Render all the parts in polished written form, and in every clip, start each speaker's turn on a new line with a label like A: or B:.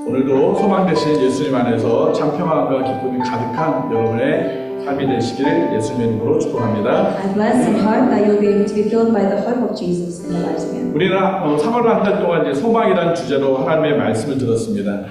A: 오늘도 소망 되신 예수님 안에서 참 평안과 기쁨이 가득한 여러분의 삶이 되시기를 예수님의 이름으로 축복합니다.
B: I bless and hope that you'll be able to be filled by the hope of Jesus in your lives again.
A: 우리는 3월 한 달 동안 이제 소망이라는 주제로 하나님의 말씀을 들었습니다.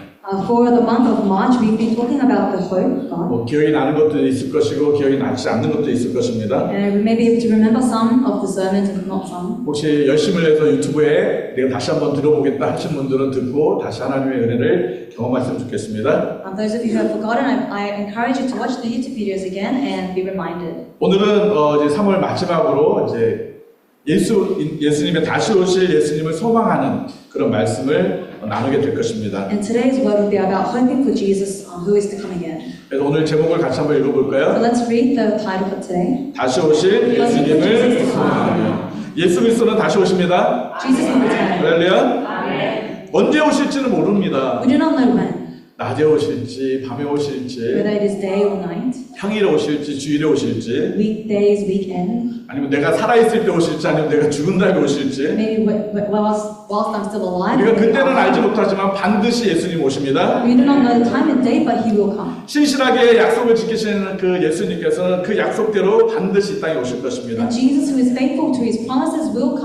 B: For the month of March, we've been talking about the hope of God.
A: 기억이 나는 것도 있을 것이고 기억이 나지 않는 것도 있을 것입니다.
B: And we may be able to remember some of the sermons and not some.
A: 혹시 열심을 해서 유튜브에 내가 다시 한번 들어보겠다 하신 분들은 듣고 다시 하나님의 은혜를 경험하시면 좋겠습니다.
B: Those of you who have forgotten, I encourage you to watch the YouTube videos again and be reminded.
A: 오늘은 이제 3월 마지막으로 이제 예수님의 다시 오실 예수님을 소망하는 그런 말씀을 나누게 될 것입니다.
B: And today's word will be about hoping for Jesus who is to come again.
A: 그래서 오늘 제목을 같이 한번 읽어볼까요?
B: So let's read the title for today.
A: 다시 오실 예수님을 소망하며. 예수 그리스도는 다시 오십니다.
B: Jesus will return.
A: 할렐루야. 언제 오실지는 모릅니다.
B: We do not know when.
A: 낮에 오실지 밤에 오실지
B: Whether it is day or night,
A: 평일에 오실지 주일에 오실지
B: weekdays, weekend,
A: 아니면 내가 살아있을 때 오실지 아니면 내가 죽은 다음에 오실지
B: maybe whilst I'm still alive.
A: 우리가 그때는 알지 못하지만 반드시 예수님 오십니다.
B: We do not know the time and date, but He will come.
A: 신실하게 약속을 지키시는 그 예수님께서는 그 약속대로 반드시 이 땅에 오실 것입니다.
B: And Jesus, who is faithful to His promises, will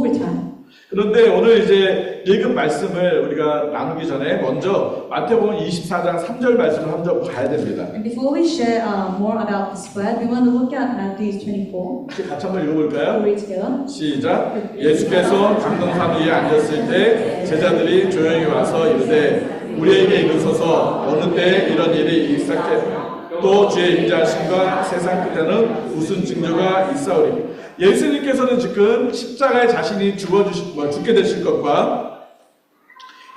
B: return.
A: 그런데 오늘 이제 읽은 말씀을 우리가 나누기 전에 먼저 마태복음 24장 3절 말씀을 먼저 봐야 됩니다.
B: And before we share more about this word, we want to look at Matthew 24.
A: 같이 한번 읽어볼까요?
B: We'll read together.
A: 시작. 예수께서 감동산 위에 앉았을 때 제자들이 조용히 와서 이르되 우리에게 이르소서 어느 때 이런 일이 있었겠 또 주의 임재하심과 세상 끝에는 무슨 징조가 있사오리. 예수님께서는 지금 십자가에 자신이 죽게 되실 것과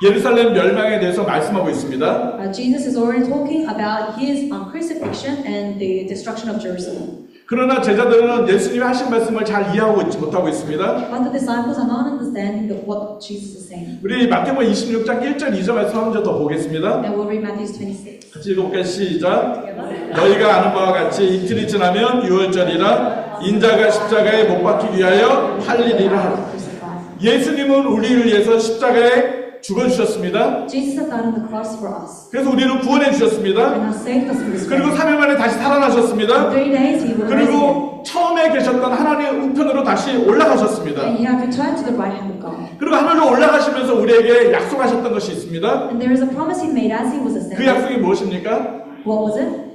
A: 예루살렘 멸망에 대해서 말씀하고 있습니다.
B: Jesus is already talking about His crucifixion and the destruction of Jerusalem.
A: 그러나 제자들은 예수님이 하신 말씀을 잘 이해하고 있지 못하고 있습니다.
B: But the disciples are not understanding what Jesus is saying.
A: 우리 마태복음 26장 1절 2절 말씀 한 번 더 보겠습니다.
B: And we'll read Matthew 26.
A: 같이 읽어볼까요? 시작. 너희가 아는 바와 같이 이틀이 지나면 유월절이라 인자가 십자가에 못 박히기 위하여 팔리리라. 예수님은 우리를 위해서 십자가에 죽어주셨습니다.
B: Jesus has died on the cross for us.
A: 그래서 우리를 구원해 주셨습니다.
B: And has saved us from this.
A: 그리고 3일 만에 다시 살아나셨습니다.
B: 3 days He will rise again.
A: 그리고 처음에 계셨던 하나님의 우편으로 다시 올라가셨습니다.
B: And He has returned to the right hand of God.
A: 그리고 하늘로 올라가시면서 우리에게 약속하셨던 것이 있습니다.
B: And there is a promise He made as He was
A: 그
B: ascended.
A: 약속이 무엇입니까?
B: What was it?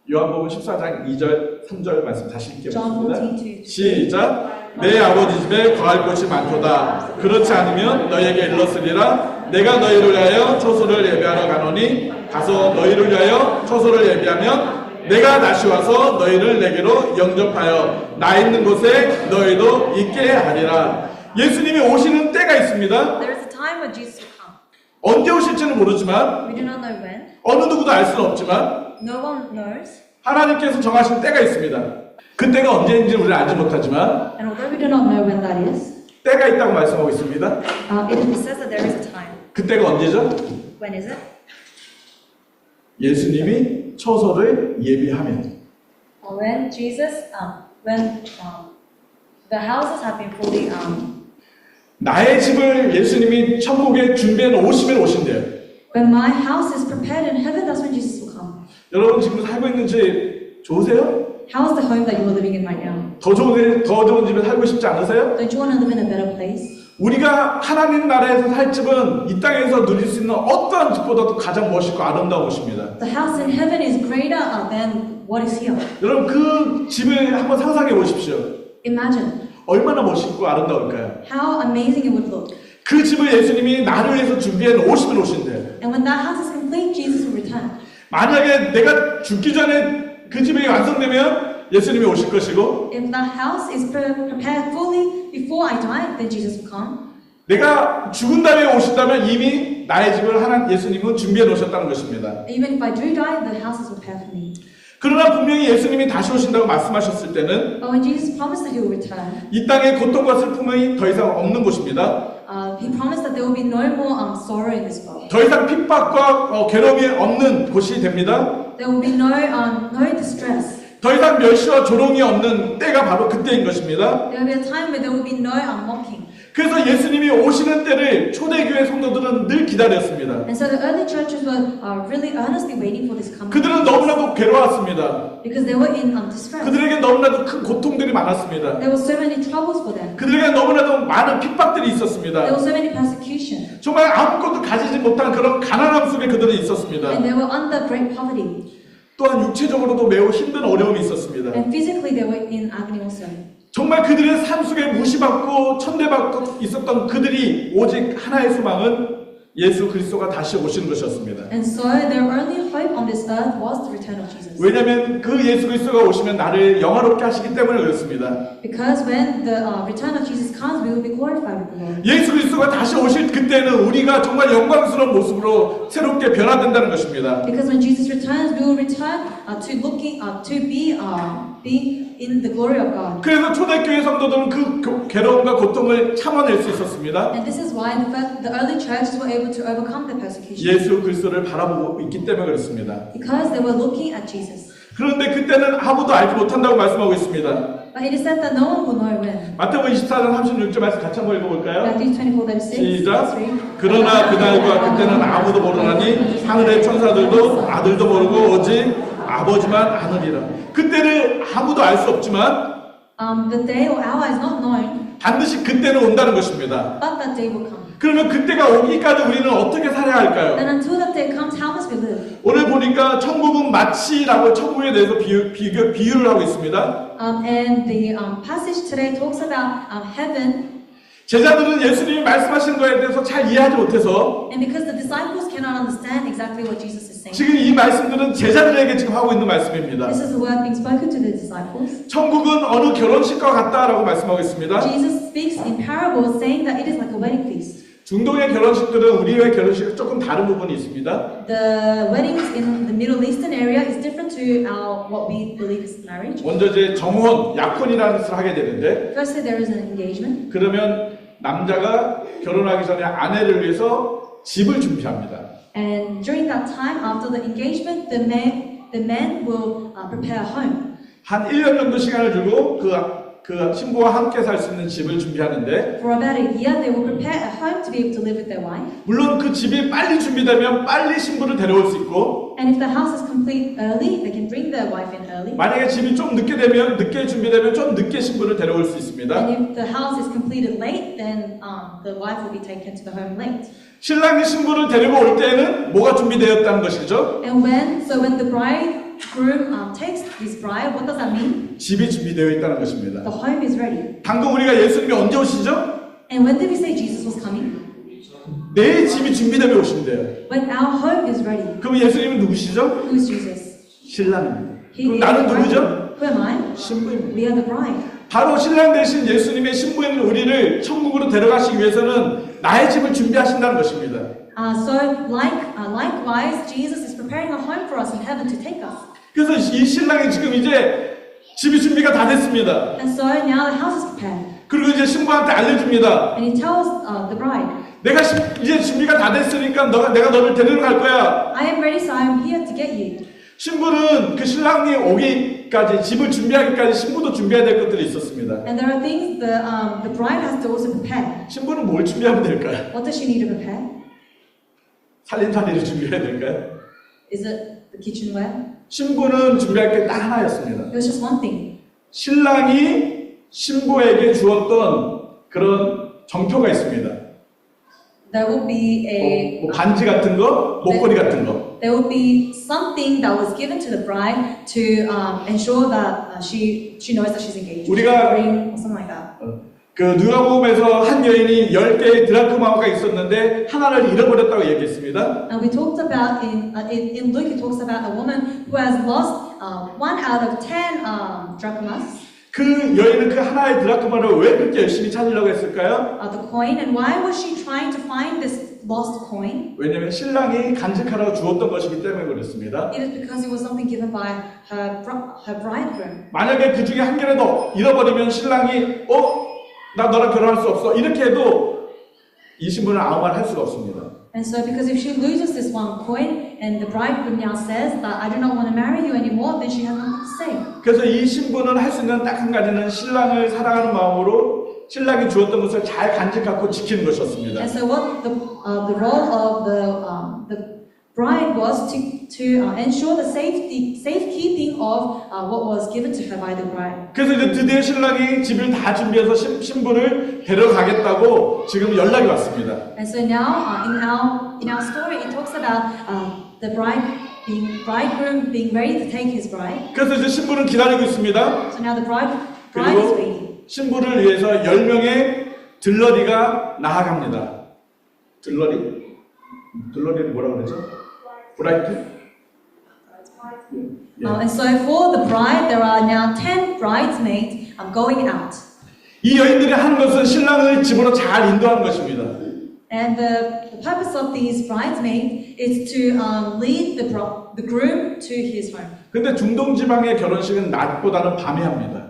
A: 요한복음 14장 2절 3절 말씀 다시
B: John
A: 읽겠습니다.
B: 14:2.
A: 시작. 내 아버지 집에 거할 곳이 많도다. 그렇지 않으면 너희에게 일렀으리라. 내가 너희를 위하여 초소를 예비하러 가노니 가서 너희를 위하여 초소를 예비하면 내가 다시 와서 너희를 내게로 영접하여 나 있는 곳에 너희도 있게 하리라. 예수님이 오시는 때가 있습니다.
B: There is a time when Jesus will come.
A: 언제 오실지는 모르지만
B: We do not know when.
A: 어느 누구도 알 수는 없지만
B: No one knows.
A: 하나님께서 정하신 때가 있습니다. 그 때가 언제인지 우리는 알지 못하지만
B: And although we do not know when that is,
A: 때가 있다고 말씀하고 있습니다.
B: it says that there is a time.
A: 그 때가 언제죠?
B: When is it?
A: 예수님이 처소를 예비하면
B: When Jesus, when the houses have been fully.
A: 나의 집을 예수님이 천국에 준비해 놓으시면 오신대요.
B: When my house is prepared in heaven, that's when Jesus will come.
A: 여러분 지금 살고 있는지 좋으세요?
B: How is the home that you are living in right now?
A: 더 좋은 집에 살고 싶지 않으세요?
B: Don't you want to live in a better place?
A: 우리가 하나님 나라에서 살 집은 이 땅에서 누릴 수 있는 어떠한 집보다도 가장 멋있고 아름다운 곳입니다.
B: The house in heaven is greater than what is here.
A: 여러분 그 집을 한번 상상해 보십시오.
B: Imagine
A: 얼마나 멋있고 아름다울까요?
B: how amazing it would look.
A: 그 집을 예수님이 나를 위해서 준비해 놓으시면 오신대요.
B: And when that house is complete, Jesus will return.
A: 만약에 내가 죽기 전에 그 집이 완성되면 예수님이 오실 것이고
B: If that house is prepared fully before I die, then Jesus will come.
A: 내가 죽은 다음에 오신다면 이미 나의 집을 예수님은 준비해 놓으셨다는 것입니다.
B: Even if I do die, the house is prepared for me.
A: 그러나 분명히 예수님이 다시 오신다고 말씀하셨을 때는
B: But when Jesus promised that He will return,
A: 이 땅에 고통과 슬픔이 더 이상 없는 곳입니다.
B: He promised that there will be no more sorrow in this world.
A: 더 이상 핍박과 괴로움이 없는 곳이 됩니다.
B: There will be no distress.
A: 더 이상 멸시와 조롱이 없는 때가 바로 그때인 것입니다.
B: There will be a time where there will be no mocking.
A: 그래서 예수님이 오시는 때를 초대교회 성도들은 늘 기다렸습니다.
B: And so the early churches were really earnestly waiting for this coming.
A: 그들은 너무나도 괴로웠습니다.
B: Because they were in distress.
A: 그들에게 너무나도 큰 고통들이 많았습니다.
B: There were so many troubles for them.
A: 그들에게 너무나도 많은 핍박들이
B: There
A: 있었습니다.
B: was so many persecution.
A: 정말 아무것도 가지지 못한 그런 가난함 속에 그들은 있었습니다.
B: And they were under great poverty.
A: 또한 육체적으로도 매우 힘든 어려움이 있었습니다.
B: And physically they were in agony also.
A: 정말 그들의 삶 속에 무시받고 천대받고 있었던 그들이 오직 하나의 소망은 예수 그리스도가 다시 오시는 것이었습니다.
B: And so their only hope on this earth was the return of Jesus.
A: 왜냐하면 그 예수 그리스도가 오시면 나를 영화롭게 하시기 때문에 그렇습니다.
B: Because when the return of Jesus comes, we will be glorified with the Lord.
A: 예수 그리스도가 다시 오실 그때는 우리가 정말 영광스러운 모습으로 새롭게 변화된다는 것입니다.
B: Because when Jesus returns, we will return to looking to be in the glory of God.
A: 그래서 초대교회 성도들은 그 괴로움과 고통을 참아낼 수 있었습니다.
B: And this is why the early churches were able to overcome the persecution.
A: 예수 그리스도를 바라보고 있기 때문에 그렇습니다.
B: Because they were looking at Jesus.
A: 그런데 그때는 아무도 알지 못한다고 말씀하고 있습니다.
B: But it is said that no one will know when.
A: 마태복음 24장 36절 말씀 같이 한번 읽어볼까요?
B: Matthew 24:36.
A: 시작. 그러나 그날과 그때는 아무도 모르나니 하늘의 천사들도 아들도 모르고 오직 아버지만 아느니라. 그때를 아무도 알 수 없지만
B: The day or hour is not known,
A: 반드시 그때는 온다는 것입니다.
B: but that day will come.
A: 그러면 그때가 오기까지 우리는 어떻게 살아야 할까요?
B: And until that day comes, how must we live?
A: 오늘 보니까 천국은 마치라고 천국에 대해서 비유를 하고 있습니다.
B: And the passage today talks about heaven.
A: 제자들은 예수님이 말씀하신 거에 대해서 잘 이해하지 못해서
B: And because the disciples cannot understand exactly what Jesus is saying,
A: 지금 이 말씀들은 제자들에게 지금 하고 있는 말씀입니다.
B: this is the word being spoken to the disciples.
A: 천국은 어느 결혼식과 같다라고 말씀하고 있습니다.
B: Jesus speaks in parables saying that it is like a wedding feast.
A: 중동의 결혼식들은 우리의 결혼식은 조금 다른 부분이 있습니다.
B: The weddings in the Middle Eastern area is different to what we believe is marriage.
A: 먼저 이제 정혼, 약혼이라는 것을 하게 되는데
B: Firstly, there is an engagement.
A: 그러면 남자가 결혼하기 전에 아내를 위해서 집을 준비합니다.
B: And during that time, after the engagement, the man will prepare a home.
A: 한 1년 정도 시간을 주고 그 신부와 함께 살 수 있는 집을 준비하는데
B: For about a year, they will prepare a home to be able to live with their wife.
A: 물론 그 집이 빨리 준비되면 빨리 신부를 데려올 수 있고
B: And if the house is complete early, they can bring their wife in early.
A: 만약에 집이 좀 늦게 준비되면 좀 늦게 신부를 데려올 수 있습니다.
B: And if the house is completed late, then the wife will be taken to the home late.
A: 신랑이 신부를 데리고 올 때는 뭐가 준비되었다는 것이죠?
B: And when the bridegroom takes his bride, what does that mean?
A: 집이 준비되어 있다는 것입니다.
B: The home is ready.
A: 방금 우리가 예수님이 언제 오시죠?
B: And when did we say Jesus was coming?
A: 내 집이 준비되면 오신대요.
B: When our home is ready.
A: 그럼 예수님은 누구시죠?
B: Who is Jesus?
A: 신랑입니다.
B: He
A: 그럼
B: is
A: 나는
B: the bride.
A: 누구죠?
B: Who am I?
A: 신부입니다.
B: We are the bride.
A: 바로 신랑 대신 예수님의 신부인 우리를 천국으로 데려가시기 위해서는 나의 집을 준비하신다는 것입니다.
B: Likewise, Jesus is preparing a home for us in heaven to take us.
A: 그래서 이 신랑이 지금 이제 집이 준비가 다 됐습니다.
B: And so now the house is prepared.
A: 그리고 이제 신부한테 알려줍니다.
B: And he tells the bride,
A: 내가 이제 준비가 다 됐으니까 내가 너를 데리러 갈 거야.
B: I am ready, so I am here to get you.
A: 신부는 그 신랑이 오기까지 집을 준비하기까지 신부도 준비해야 될 것들이 있었습니다.
B: And there are things the bride has to also prepare.
A: 신부는 뭘 준비하면 될까요?
B: What does she need to prepare?
A: 살림살이를 준비해야 될까요?
B: Is it the kitchenware?
A: 신부는 준비할 게 딱 하나였습니다.
B: It was just one thing.
A: 신랑이 신부에게 주었던 그런 정표가 있습니다.
B: There will be a
A: 뭐 반지 같은 거, 목걸이 같은 거.
B: there will be something that was given to the bride to ensure that she knows that she's engaged.
A: 우리가-
B: Ring or something like that.
A: 그 누가복음에서 한 여인이 10개의 드라크마가 있었는데 하나를 잃어버렸다고 얘기했습니다.
B: And we talked about in Luke, it talks about a woman who has lost 1 out of 10 drachmas.
A: 그 여인은 그 하나의 드라크마를 왜 그렇게 열심히 찾으려고 했을까요?
B: The coin, and why was she trying to find this lost coin?
A: 왜냐하면 신랑이 간직하라고 주었던 것이기 때문에 그렇습니다.
B: It is because it was something given by her bridegroom.
A: 만약에 그 중에 한 개라도 잃어버리면 신랑이 나 너랑 결혼할 수 없어 이렇게 해도 이 신부는 아무 말 할 수가 없습니다.
B: And so because if she loses this one coin and the bridegroom now says that I do not want to marry you anymore, then she has nothing to say.
A: 그래서 이 신부는 할 수 있는 딱 한 가지는 신랑을 사랑하는 마음으로 신랑이 주었던 것을 잘 간직하고 지키는 것이었습니다.
B: And so what the role of the bride was to ensure the safekeeping of what was given to her by the bride.
A: 그래서 이제 드디어 신랑이 집을 다 준비해서 신부를 데려가겠다고 지금 연락이 왔습니다.
B: And so now in our story it talks about the bridegroom being ready to take his bride.
A: 그래서 이제 신부는 기다리고 있습니다.
B: So now the bride is waiting.
A: 신부를 위해서 10명의 들러리가 나아갑니다. 들러리를 뭐라고 그러죠? 브라이트?
B: And so for the bride, there are now 10 bridesmaids going out.
A: 이 여인들이 하는 것은 신랑을 집으로 잘 인도하는 것입니다.
B: And the purpose of these bridesmaids is to lead the groom to his home.
A: 근데 중동 지방의 결혼식은 낮보다는 밤에 합니다.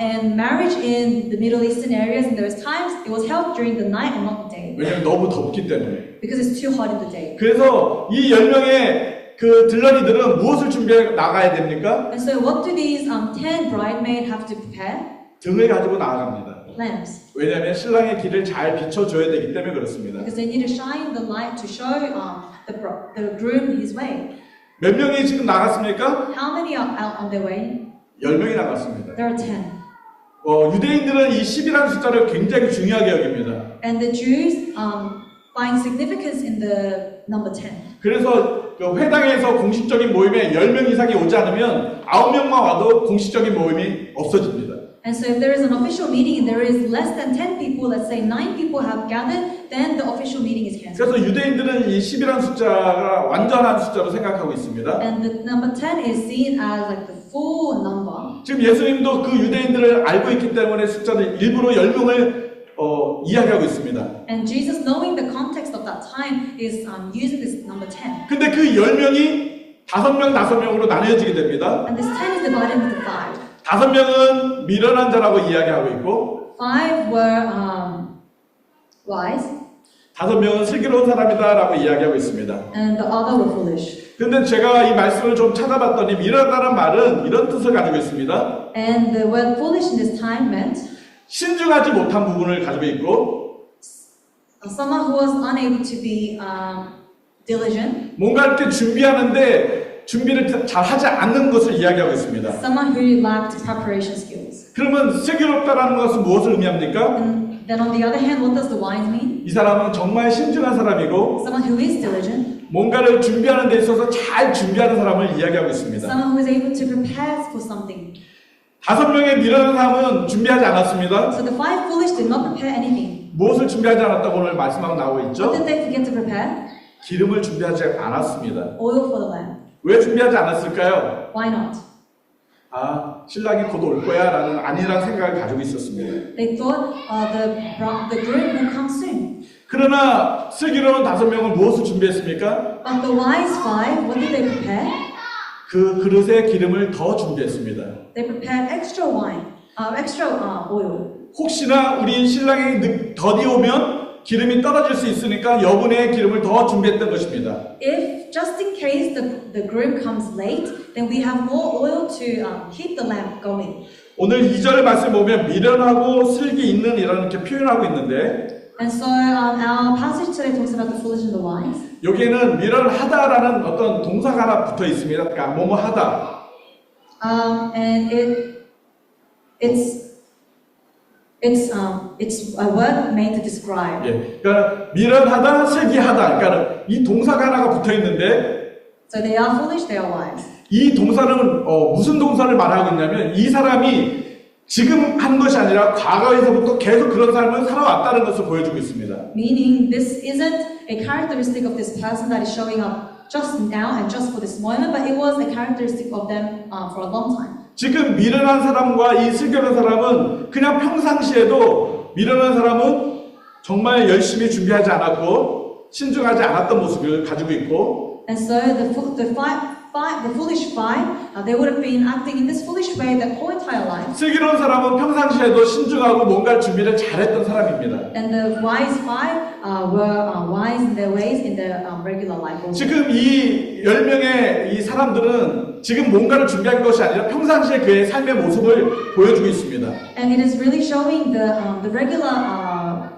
B: And marriage in the Middle Eastern areas, and there was times it was held during the night and not the day.
A: 왜냐면 너무 덥기 때문에.
B: Because it's too hot in the day.
A: 그래서 이 10명의 그 들러리들은 무엇을 준비해 나가야 됩니까?
B: And so what do these 10 bridesmaids have to prepare?
A: 등을 가지고 나아갑니다.
B: Lamps.
A: 왜냐하면 신랑의 길을 잘 비춰줘야 되기 때문에 그렇습니다.
B: Because they need to shine the light to show the groom his way.
A: 몇 명이 지금 나갔습니까?
B: How many are out on their way?
A: 10명이 나갔습니다.
B: There are 10.
A: 유대인들은 이 10이라는 숫자를 굉장히 중요하게 여깁니다.
B: And the Jews find significance in the number 10.
A: 그래서 그 회당에서 공식적인 모임에 10명 이상이 오지 않으면 9명만 와도 공식적인 모임이 없어집니다.
B: And so if there is an official meeting and there is less than 10 people, let's say 9 people have gathered, then the official meeting is cancelled.
A: 그래서 유대인들은 이 10이라는 숫자가 완전한 숫자로 생각하고 있습니다.
B: And the number 10 is seen as like the full number.
A: 지금 예수님도 그 유대인들을 알고 있기 때문에 숫자를 일부러 10명을 이야기하고 있습니다.
B: And Jesus, knowing the context of that time, is using this number 10.
A: 근데 그 10명이 5명으로 나뉘어지게 됩니다.
B: And this 10 is divided into 5.
A: 5명은 미련한 자라고 이야기하고 있고
B: 5 were wise,
A: 5명은 슬기로운 사람이다라고 이야기하고 있습니다.
B: and the other were foolish.
A: 근데 제가 이 말씀을 좀 찾아봤더니 미련하다는 말은 이런 뜻을 가지고 있습니다.
B: And the word foolish in this time meant
A: 신중하지 못한 부분을 가지고 있고
B: someone who was unable to be diligent,
A: 뭔가 이렇게 준비하는데 준비를 잘 하지 않는 것을 이야기하고 있습니다.
B: someone who lacked preparation skills.
A: 그러면 슬기롭다라는 것은 무엇을 의미합니까?
B: And then on the other hand, what does the wise mean?
A: 이 사람은 정말 신중한 사람이고
B: Someone who is diligent,
A: 뭔가를 준비하는 데 있어서 잘 준비하는 사람을 이야기하고 있습니다.
B: someone who is able to prepare for something.
A: 5명의 미련한 사람은 준비하지 않았습니다.
B: So the 5 foolish did not prepare anything.
A: 무엇을 준비하지 않았다고 오늘 말씀하고 나오고
B: What
A: 있죠?
B: did they forget to prepare?
A: 기름을 준비하지 않았습니다.
B: Oil for the lamp.
A: 왜 준비하지 않았을까요?
B: Why not?
A: 신랑이 곧 올 거야 라는 아니란 생각을 가지고 있었습니다.
B: They thought the groom will come soon.
A: 그러나 슬기로운 5명은 무엇을 준비했습니까?
B: But the wise 5, what did they prepare?
A: 그 그릇에 기름을 더 준비했습니다.
B: They prepared extra wine, extra oil.
A: 혹시나 우리 신랑이 더디 오면 기름이 떨어질 수 있으니까 여분의 기름을 더 준비했던 것입니다.
B: If just in case the groom comes late, then we have more oil to keep the lamp going.
A: 오늘 2절 말씀 보면 미련하고 슬기 있는 이렇게 표현하고 있는데
B: And so our passage today talks about the foolish and the wise.
A: 여기에는 미련하다라는 어떤 동사가 하나 붙어 있습니다. 그러니까 뭐뭐 하다.
B: And it's a word made to describe.
A: 그러니까 미련하다, 슬기하다. 그러니까 이 동사가 하나가 붙어 있는데
B: So they are foolish, they are wise.
A: 이 동사는 무슨 동사를 말하고 있냐면 이 사람이 지금 한 것이 아니라 과거에서부터 계속 그런 삶을 살아왔다는 것을 보여주고 있습니다.
B: Meaning this isn't a characteristic of this person that is showing up just now and just for this moment, but it was a characteristic of them for a long time.
A: 지금 미련한 사람과 이 슬기로운 사람은 그냥 평상시에도 미련한 사람은 정말 열심히 준비하지 않았고 신중하지 않았던 모습을 가지고 있고
B: And so the the foolish five, they would have been acting in this foolish way their whole entire life.
A: 슬기로운 사람은 평상시에도 신중하고 뭔가 준비를 잘했던 사람입니다.
B: And the wise five were wise in their ways in their regular life. Also.
A: 지금 이 10명의 이 사람들은 지금 뭔가를 준비한 것이 아니라 평상시에 그의 삶의 모습을 보여주고 있습니다.
B: And it is really showing the regular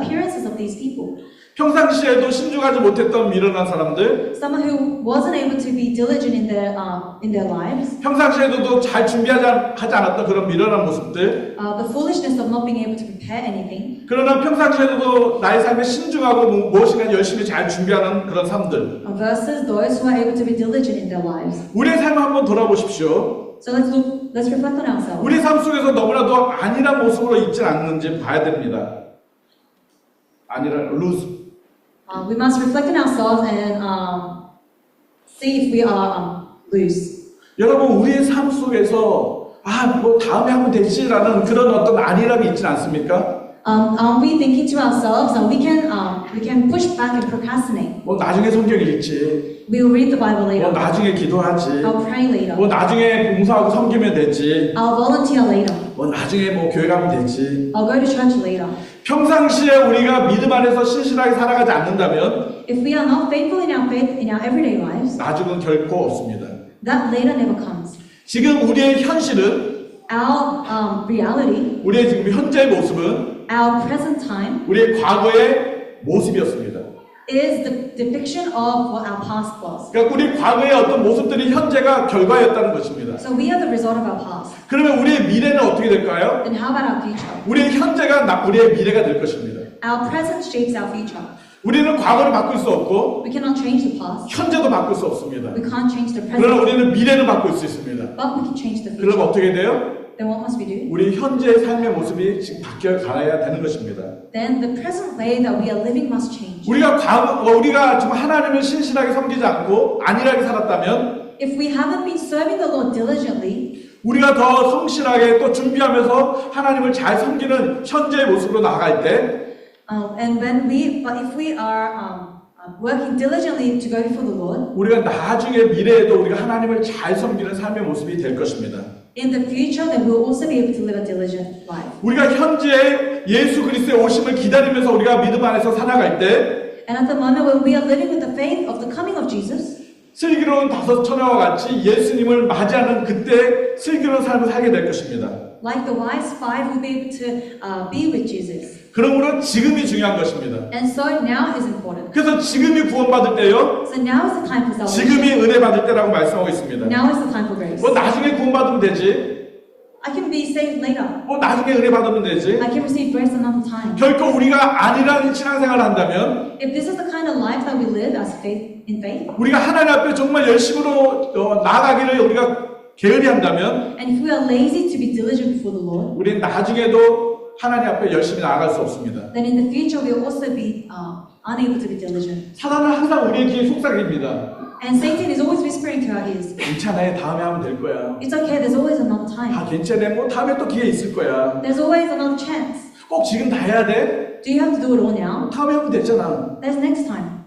B: appearances of these people.
A: 평상시에도 신중하지 못했던 미련한 사람들,
B: Someone who wasn't able to be diligent in their lives.
A: 평상시에도 잘 준비하지 않았던 그런 미련한 모습들,
B: The foolishness of not being able to prepare anything.
A: 그러나 평상시에도 나의 삶에 신중하고 무엇인가 열심히 잘 준비하는 그런 사람들.
B: Versus those who are able to be diligent in their lives.
A: 우리의 삶을 한번 돌아보십시오.
B: So let's reflect on ourselves.
A: 우리 삶 속에서 너무나도 안일한 모습으로 있지 않는지 봐야 됩니다. 안일한 루즈.
B: We must reflect on ourselves and see if we are loose.
A: 여러분 우리의 삶 속에서 뭐 다음에 하면 되지라는 그런 어떤 안일함이 있지 않습니까?
B: Are we thinking to ourselves that we can push back and procrastinate?
A: 뭐 나중에 성경 읽지.
B: We'll read the Bible
A: 뭐
B: later.
A: 나중에 기도하지.
B: I'll pray later.
A: 뭐 나중에 봉사하고 섬기면 되지.
B: I'll volunteer later.
A: 뭐 나중에 뭐 교회 가면 되지.
B: I'll go to church later.
A: 평상시에 우리가 믿음 안에서 신실하게 살아가지 않는다면
B: If we are not faithful in our faith in our everyday lives,
A: 나중은 결코 없습니다.
B: that later never comes.
A: 지금 우리의 현실은
B: Our reality,
A: 우리의 지금 현재의 모습은
B: our present time,
A: 우리의 과거의 모습이었습니다.
B: is the depiction of what our past was.
A: 그러니까 우리 과거의 어떤 모습들이 현재가 결과였다는 것입니다.
B: So we are the result of our past.
A: 그러면 우리의 미래는 어떻게 될까요?
B: Then how about our future?
A: 우리의 현재가 우리의 미래가 될 것입니다.
B: Our present shapes our future.
A: 우리는 과거를 바꿀 수 없고
B: We cannot change the past.
A: 현재도 바꿀 수 없습니다.
B: We can't change the
A: 그러나
B: present.
A: 우리는 미래는 바꿀 수 있습니다.
B: But we can change the
A: 그럼
B: future.
A: 어떻게 돼요?
B: Then what must we do?
A: 우리 현재의 삶의 모습이 지금 바뀌어 가야 되는 것입니다.
B: Then the present way that we are living must change.
A: 우리가 지금 하나님을 신실하게 섬기지 않고 안일하게 살았다면
B: If we haven't been serving the Lord diligently,
A: 우리가 더 성실하게 또 준비하면서 하나님을 잘 섬기는 현재의 모습으로 나아갈 때
B: but if we are working diligently to go before the Lord,
A: 우리가 나중에 미래에도 우리가 하나님을 잘 섬기는 삶의 모습이 될 것입니다.
B: in the future, then we will also be able to live a diligent life.
A: 우리가 현재 예수 그리스도의 오심을 기다리면서 우리가 믿음 안에서 살아갈 때
B: And at the moment when we are living with the faith of the coming of Jesus,
A: 슬기로운 다섯 처녀와 같이 예수님을 맞이하는 그때 슬기로운 삶을 살게 될 것입니다.
B: like the wise five, we'll be able to be with Jesus.
A: 그러므로 지금이 중요한 것입니다.
B: And so now is important.
A: 그래서 지금이 구원받을 때요.
B: So now is the time for salvation.
A: 지금이 은혜 받을 때라고 말씀하고 있습니다.
B: Now is the time for grace.
A: 뭐 나중에 구원받으면 되지.
B: I can be saved later.
A: 뭐 나중에 은혜 받으면 되지.
B: I can receive grace another time.
A: 결코 우리가 안일한 신앙생활을 한다면
B: If this is the kind of life that we live as in faith,
A: 우리가 하나님 앞에 정말 열심으로 나아가기를 우리가 게으리 한다면
B: and if we are lazy to be diligent before the Lord,
A: 우리는 나중에도 하나님 앞에 열심히 나아갈 수 없습니다.
B: then in the future we will also be unable to be diligent.
A: 사단은 항상 우리의 귀에 속삭입니다.
B: And Satan is always whispering to our ears,
A: 괜찮아, 다음에 하면 될 거야.
B: it's okay, there's always another time.
A: 괜찮아, 뭐 다음에 또 기회 있을 거야.
B: There's always another chance.
A: 꼭 지금 다 해야 돼?
B: Do you have to do it all now?
A: 다음에 하면 되잖아.
B: There's next time.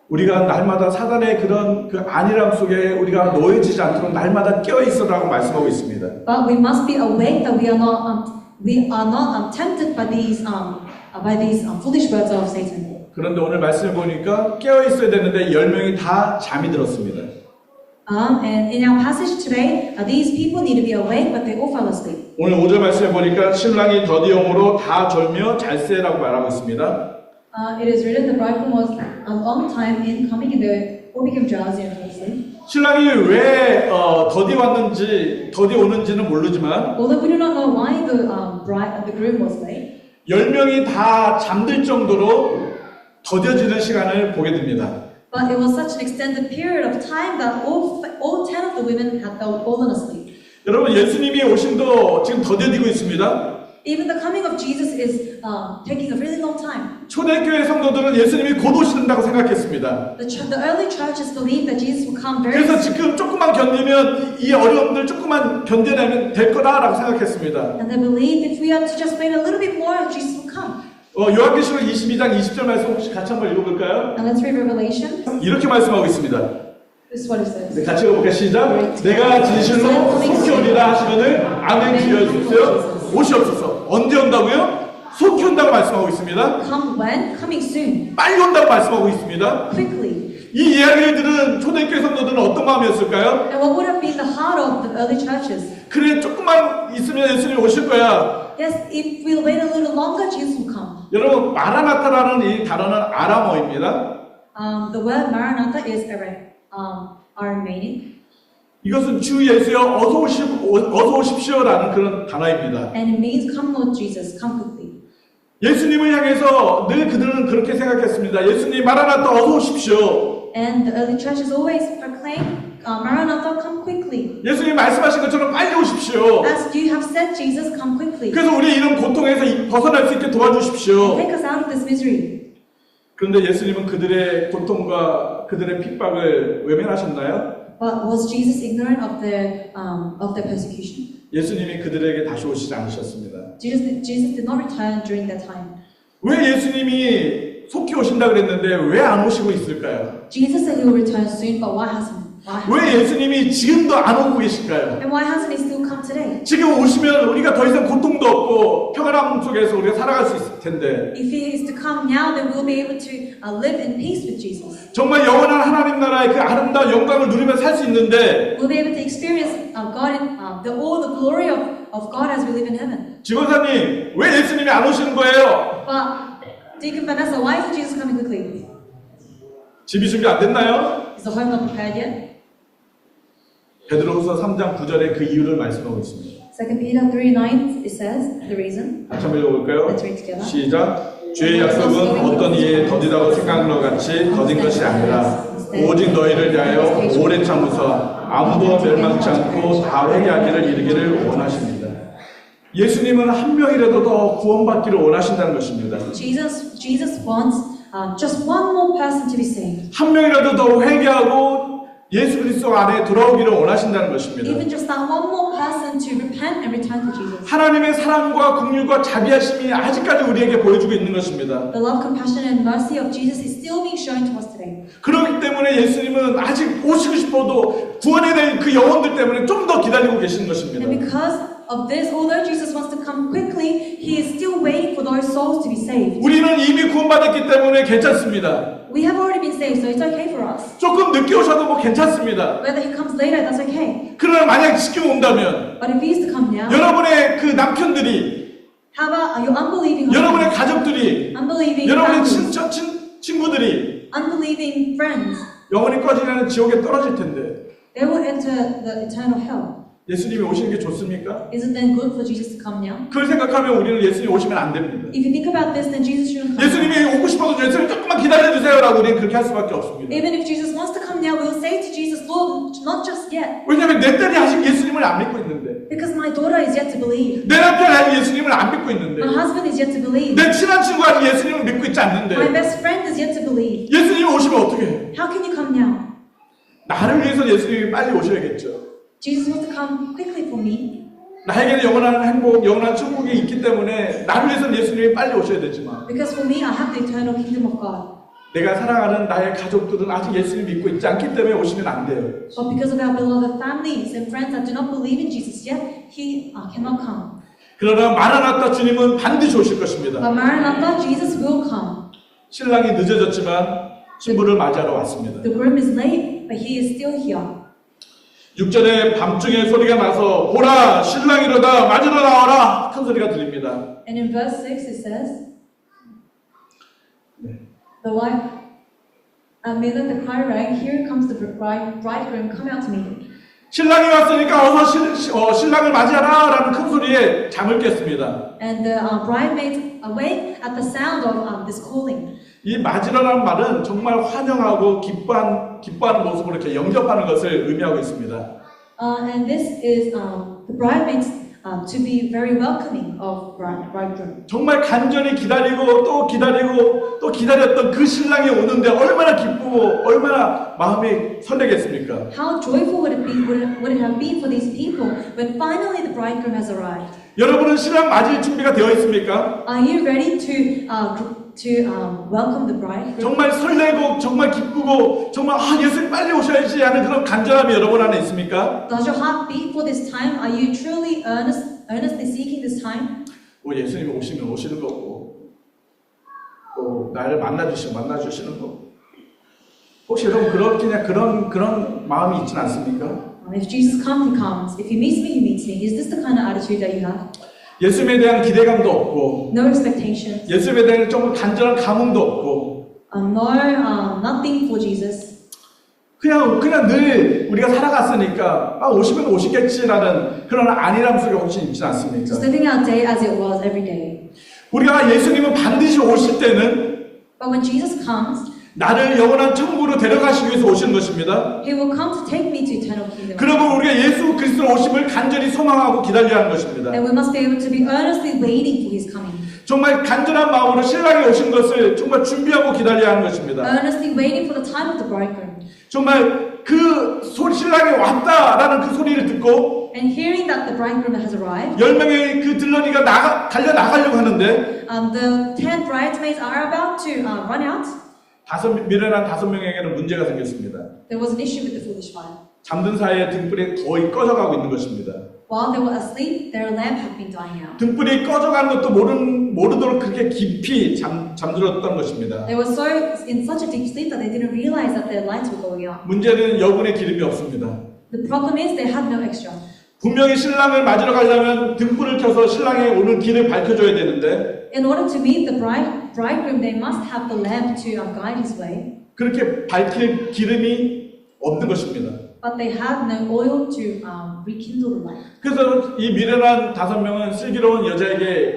A: 우리가 날마다 사단의 그런 그 안일함 속에 우리가 놓여지지 않도록 날마다 깨어 있으라고 말씀하고 있습니다.
B: But we must be awake that we are not tempted by these foolish words of Satan.
A: 그런데 오늘 말씀을 보니까 깨어 있어야 되는데 10명이 다 잠이 들었습니다.
B: And in our passage today, these people need to be awake, but they all fell asleep.
A: 오늘 5절 말씀을 보니까 신랑이 더디움으로 다 졸며 잘세라고 말하고 있습니다.
B: It is written the bridegroom was a long time in coming, and they all became drowsy and fell asleep.
A: 신랑이 왜 더디 오는지는 모르지만
B: Although we do not know why the groom was late,
A: 10명이 다 잠들 정도로 더뎌지는 시간을 보게 됩니다.
B: but it was such an extended period of time that all 10 of the women had fallen asleep.
A: 여러분 예수님이 오심도 지금 더뎌지고 있습니다.
B: Even the coming of Jesus is taking a really long time.
A: 초대교회 성도들은 예수님이 곧 오신다고 생각했습니다.
B: The early churches believed that Jesus would come very
A: 그래서
B: soon.
A: 지금 조금만 견디면 이 어려움들 조금만 견뎌내면 될 거다라고 생각했습니다.
B: And they believed if we are to just wait a little bit more, Jesus will come.
A: 요한계시록 22장 20절 말씀 혹시 같이 한번 읽어볼까요?
B: And let's read Revelation.
A: 이렇게 말씀하고 있습니다.
B: This is what it says.
A: 네, 같이 읽어볼까요? 시작. 내가 진실로 속히 오리라 하시거늘 아멘 지어주세요. 오시옵소서. 언제 온다고요? 속히 온다고 말씀하고 있습니다.
B: Come when? Coming soon.
A: 빨리 온다고 말씀하고 있습니다.
B: Quickly.
A: 이 이야기를 들은 초대교회 성도들은 어떤 마음이었을까요?
B: And what would have been the heart of the early churches?
A: 그래, 조금만 있으면 예수님이 오실 거야.
B: Yes, if we'll wait a little longer, Jesus will come.
A: 여러분, 마라나타라는 이 단어는 아람어입니다.
B: The word Maranatha is Aramaic,
A: 이것은 주 예수여 어서 오십시오라는 그런 단어입니다.
B: and it means "Come, Lord Jesus, come quickly."
A: 예수님을 향해서 늘 그들은 그렇게 생각했습니다. 예수님 마라나타 어서 오십시오.
B: And the early churches always proclaim, "Maranatha, come quickly."
A: 예수님 말씀하신 것처럼 빨리 오십시오.
B: As you have said, Jesus, come quickly.
A: 그래서 우리 이런 고통에서 벗어날 수 있게 도와주십시오.
B: Take us out of this misery.
A: 그런데 예수님은 그들의 고통과 그들의 핍박을 외면하셨나요?
B: But was Jesus ignorant of their persecution?
A: 예수님이 그들에게 다시 오시지 않으셨습니다.
B: Jesus did not return during that time.
A: 왜 예수님이 속히 오신다 그랬는데 왜 안 오시고 있을까요?
B: Jesus said he will return soon, but why hasn't?
A: 왜 예수님이 지금도 안 오고 계실까요?
B: And why hasn't he still come today?
A: 지금 오시면 우리가 더 이상 고통도 없고 평안함 속에서 우리가 살아갈 수 있을 텐데
B: If he is to come now, then we'll be able to live in peace with Jesus.
A: 정말 영원한 하나님 나라의 그 아름다운 영광을 누리며 살 수 있는데
B: We'll be able to experience God in all the glory of God as we live in heaven.
A: 지원사님 왜 예수님이 안 오시는 거예요?
B: But Deacon Vanessa, why isn't Jesus coming quickly?
A: 집이 준비 안 됐나요?
B: Is the home not prepared yet?
A: 베드로후서 3장 9절에 그 이유를 말씀하고 있습니다.
B: 2 Peter 3:9 it says the reason.
A: 같이 한번 읽어볼까요?
B: Let's read together.
A: 시작. 주의 약속은 어떤 이에 더디다고 생각한 것 같이 더딘 것이 아니라 오직 너희를 위하여 오래 참으사 아무도 멸망치 않고 다 회개하기를 이르기를 원하십니다. 예수님은 한 명이라도 더 구원받기를 원하신다는 것입니다.
B: Jesus wants just one more person to be saved.
A: 한 명이라도 더 회개하고 예수 그리스도 안에 돌아오기를 원하신다는 것입니다.
B: Even just that one more person to repent and return to Jesus.
A: 하나님의 사랑과 긍휼과 자비하심이 아직까지 우리에게 보여주고 있는 것입니다.
B: The love, compassion, and mercy of Jesus is still being shown to us today.
A: 그렇기 때문에 예수님은 아직 오시고 싶어도 구원에 대한 그 영혼들 때문에 좀 더 기다리고 계시는 것입니다.
B: And because of this, although Jesus wants to come quickly, He is still waiting for those souls to be saved.
A: 우리는 이미 구원받았기 때문에 괜찮습니다.
B: We have already been saved, so it's okay for us.
A: 조금 늦게 오셔도 뭐 괜찮습니다.
B: Whether He comes later, that's okay.
A: 그러나 만약 지금 온다면
B: But if He is to come now,
A: 여러분의 그 남편들이,
B: how about your unbelieving
A: 여러분의
B: husband,
A: 가족들이,
B: unbelieving
A: 여러분의
B: families,
A: 친구들이
B: unbelieving friends,
A: 영원히 꺼지는 지옥에 떨어질 텐데
B: they will enter the eternal hell.
A: 예수님이 오시는 게 좋습니까?
B: Is it then good for Jesus to come now?
A: 그걸 생각하면 우리는 예수님 오시면 안 됩니다.
B: If you think about this, then Jesus shouldn't come.
A: 예수님이 오고 싶어도 예수님 조금만 기다려주세요라고 우리는 그렇게 할 수밖에 없습니다.
B: Even if Jesus wants to come now, we'll say to Jesus, Lord, not just yet,
A: 왜냐하면 내 딸이 아직 예수님을 안 믿고 있는데,
B: because my daughter is yet to believe.
A: 내 남편이 아직 예수님을 안 믿고 있는데,
B: My husband is yet to believe.
A: 내 친한 친구가 아직 예수님을 믿고 있지 않는데
B: My best friend is yet to believe.
A: 예수님이 오시면 어떻게 해?
B: How can you come now?
A: 나를 위해서 예수님이 빨리 오셔야겠죠.
B: Jesus wants to come quickly for me.
A: 나에게는 영원한 행복, 영원한 천국이 있기 때문에 나를 위해서는 예수님이 빨리 오셔야 되지만
B: Because for me, I have the eternal kingdom of God.
A: 내가 사랑하는 나의 가족들은 아직 예수님 믿고 있지 않기 때문에 오시면 안 돼요.
B: But because of our beloved families and friends that do not believe in Jesus yet, He cannot come.
A: 그러나 마라나타 주님은 반드시 오실 것입니다.
B: But Maranatha, Jesus will come.
A: 신랑이 늦어졌지만 신부를 맞이하러 왔습니다.
B: The groom is late, but He is still here.
A: 6절에 밤중에 소리가 나서 보라 신랑이로다 맞으러 나와라 큰 소리가 들립니다.
B: And in verse 6 it says,
A: 네.
B: the wife, amid the cry rang, here comes the bridegroom, come out to meet him.
A: 신랑이 왔으니까 어서 신랑을 맞이하라 라는 큰 소리에 잠을 깼습니다.
B: And the bridesmaids awake at the sound of this calling.
A: 이 맞으러라는 말은 정말 환영하고 기뻐하는 모습으로 이렇게 영접하는 것을 의미하고 있습니다.
B: And this is the bridesmaids to be very welcoming of bridegroom.
A: 정말 간절히 기다리고 또 기다렸던 그 신랑이 오는데 얼마나 기쁘고 얼마나 마음이 설레겠습니까?
B: How joyful would it have been for these people when finally the bridegroom has arrived?
A: 여러분은 신랑 맞을 준비가 되어 있습니까?
B: Are you ready to welcome the bride?
A: 정말 설레고 정말 기쁘고 정말 예수님 빨리 오셔야지 하는 그런 간절함이 여러분 안에 있습니까?
B: Does your heart beat for this time? Are you truly earnestly seeking this time?
A: 뭐 예수님이 오시면 오시는 거고 또 나를 만나주시는 거고 혹시 여러분 그런 마음이 있진 않습니까?
B: If Jesus comes, He comes. If He meets me, He meets me. Is this the kind of attitude that you have?
A: 예수님에 대한 기대감도 없고
B: No expectations.
A: 예수님에 대한 좀 간절한 감흥도 없고
B: Nothing for Jesus.
A: 그냥 늘 우리가 살아갔으니까 오시면 오시겠지라는 그런 안일함 속에 혹시 있지 않습니까?
B: Just living our day as it was every day.
A: 우리가 예수님은 반드시 오실 때는
B: But when Jesus comes,
A: 나를 영원한 천국으로 데려가시기 위해서 오시는 것입니다.
B: He will come to take me to eternal kingdom.
A: 그러면 우리가 예수 그리스도 오심을 간절히 소망하고 기다려야 하는 것입니다.
B: And we must be able to be earnestly waiting for His coming.
A: 정말 간절한 마음으로 신랑이 오신 것을 정말 준비하고 기다려야 하는 것입니다.
B: Earnestly waiting for the time of the bridegroom.
A: 정말 그 신랑이 왔다라는 그 소리를 듣고
B: And hearing that the bridegroom has arrived,
A: 10명의 그 들러리가 달려 나가려고 하는데
B: the 10 bridesmaids are about to run out.
A: 미련한 5명에게는 문제가 생겼습니다.
B: There was an issue with the foolish fire.
A: 잠든 사이에 등불이 거의 꺼져가고 있는 것입니다.
B: While they were asleep, their lamp had been dying out.
A: 등불이 꺼져가는 것도 모르도록 그렇게 깊이 잠들었던 것입니다.
B: They were so in such a deep sleep that they didn't realize that their lights were going out.
A: 문제는 여분의 기름이 없습니다.
B: The problem is they had no extra.
A: 분명히 신랑을 맞으러 가려면 등불을 켜서 신랑의 오는 길을 밝혀줘야 되는데
B: In order to meet the bridegroom, they must have the lamp to guide his way.
A: 그렇게 밝힐 기름이 없는 것입니다.
B: But they had no oil to rekindle the light.
A: 그래서 이 미련한 5명은 슬기로운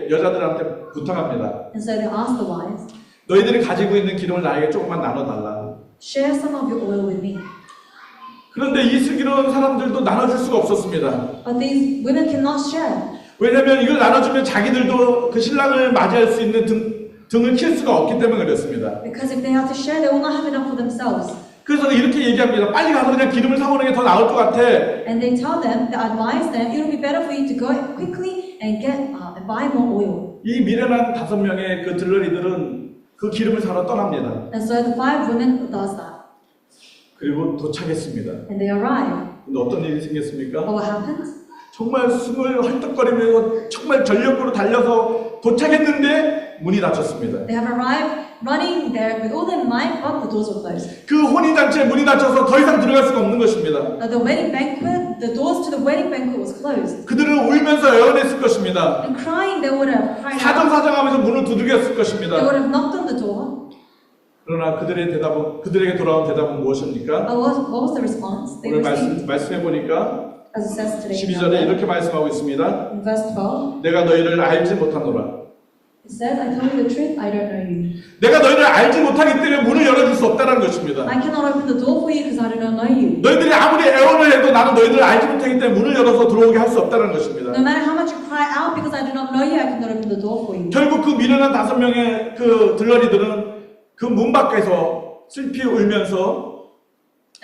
A: 여자들한테 부탁합니다.
B: And so they asked the wives,
A: 너희들이 가지고 있는 기름을 나에게 조금만 나눠달라.
B: share some of your oil with me.
A: 그런데 이 슬기로운 사람들도 나눠줄 수가 없었습니다.
B: But these women cannot share.
A: 왜냐하면 이걸 나눠주면 자기들도 그 신랑을 맞이할 수 있는 등을 킬 수가 없기 때문에 그렇습니다.
B: Because if they have to share, they will not have enough for themselves.
A: 그래서 이렇게 얘기합니다. 빨리 가서 그냥 기름을 사오는 게 더 나을 것 같아.
B: And they tell them, they advise them, it will be better for you to go quickly and and buy more oil.
A: 이 미련한 5명의 그 들러리들은 그 기름을 사러 떠납니다.
B: And so the 5 women does that.
A: 그리고 도착했습니다.
B: And they arrive.
A: 근데 어떤 일이 생겼습니까?
B: But what happens?
A: 정말 숨을 헐떡거리면서 정말 전력으로 달려서 도착했는데 문이 닫혔습니다.
B: They have arrived running there with all their might, but the doors were closed.
A: 그 혼인잔치에 문이 닫혀서 더 이상 들어갈 수가 없는 것입니다.
B: The wedding banquet, the doors to the wedding banquet was closed.
A: 그들은 울면서 애원했을 것입니다.
B: And crying, they would have cried out.
A: 사정사정하면서 문을 두들겼을
B: They
A: 것입니다.
B: would have knocked on the door.
A: 그러나 그들에게 돌아온 대답은 무엇입니까?
B: But what was the response they
A: 오늘
B: received?
A: 말씀해 보니까
B: As it says today
A: 12절에 이렇게 말씀하고 있습니다.
B: in verse 12,
A: 내가 너희를 알지 못하노라.
B: it says, I tell you the truth, I don't know you.
A: 내가 너희를 알지 못하기 때문에 문을 열어줄 수 없다는 것입니다.
B: I cannot open the door for you because I do not know you.
A: 너희들이 아무리 애원을 해도 나는 너희들을 알지 못하기 때문에 문을 열어서 들어오게 할 수 없다는 것입니다.
B: No matter how much you cry out because I do not know you, I cannot open the door for you.
A: 결국 그 미련한 5명의 그 들러리들은 그 문 밖에서 슬피 울면서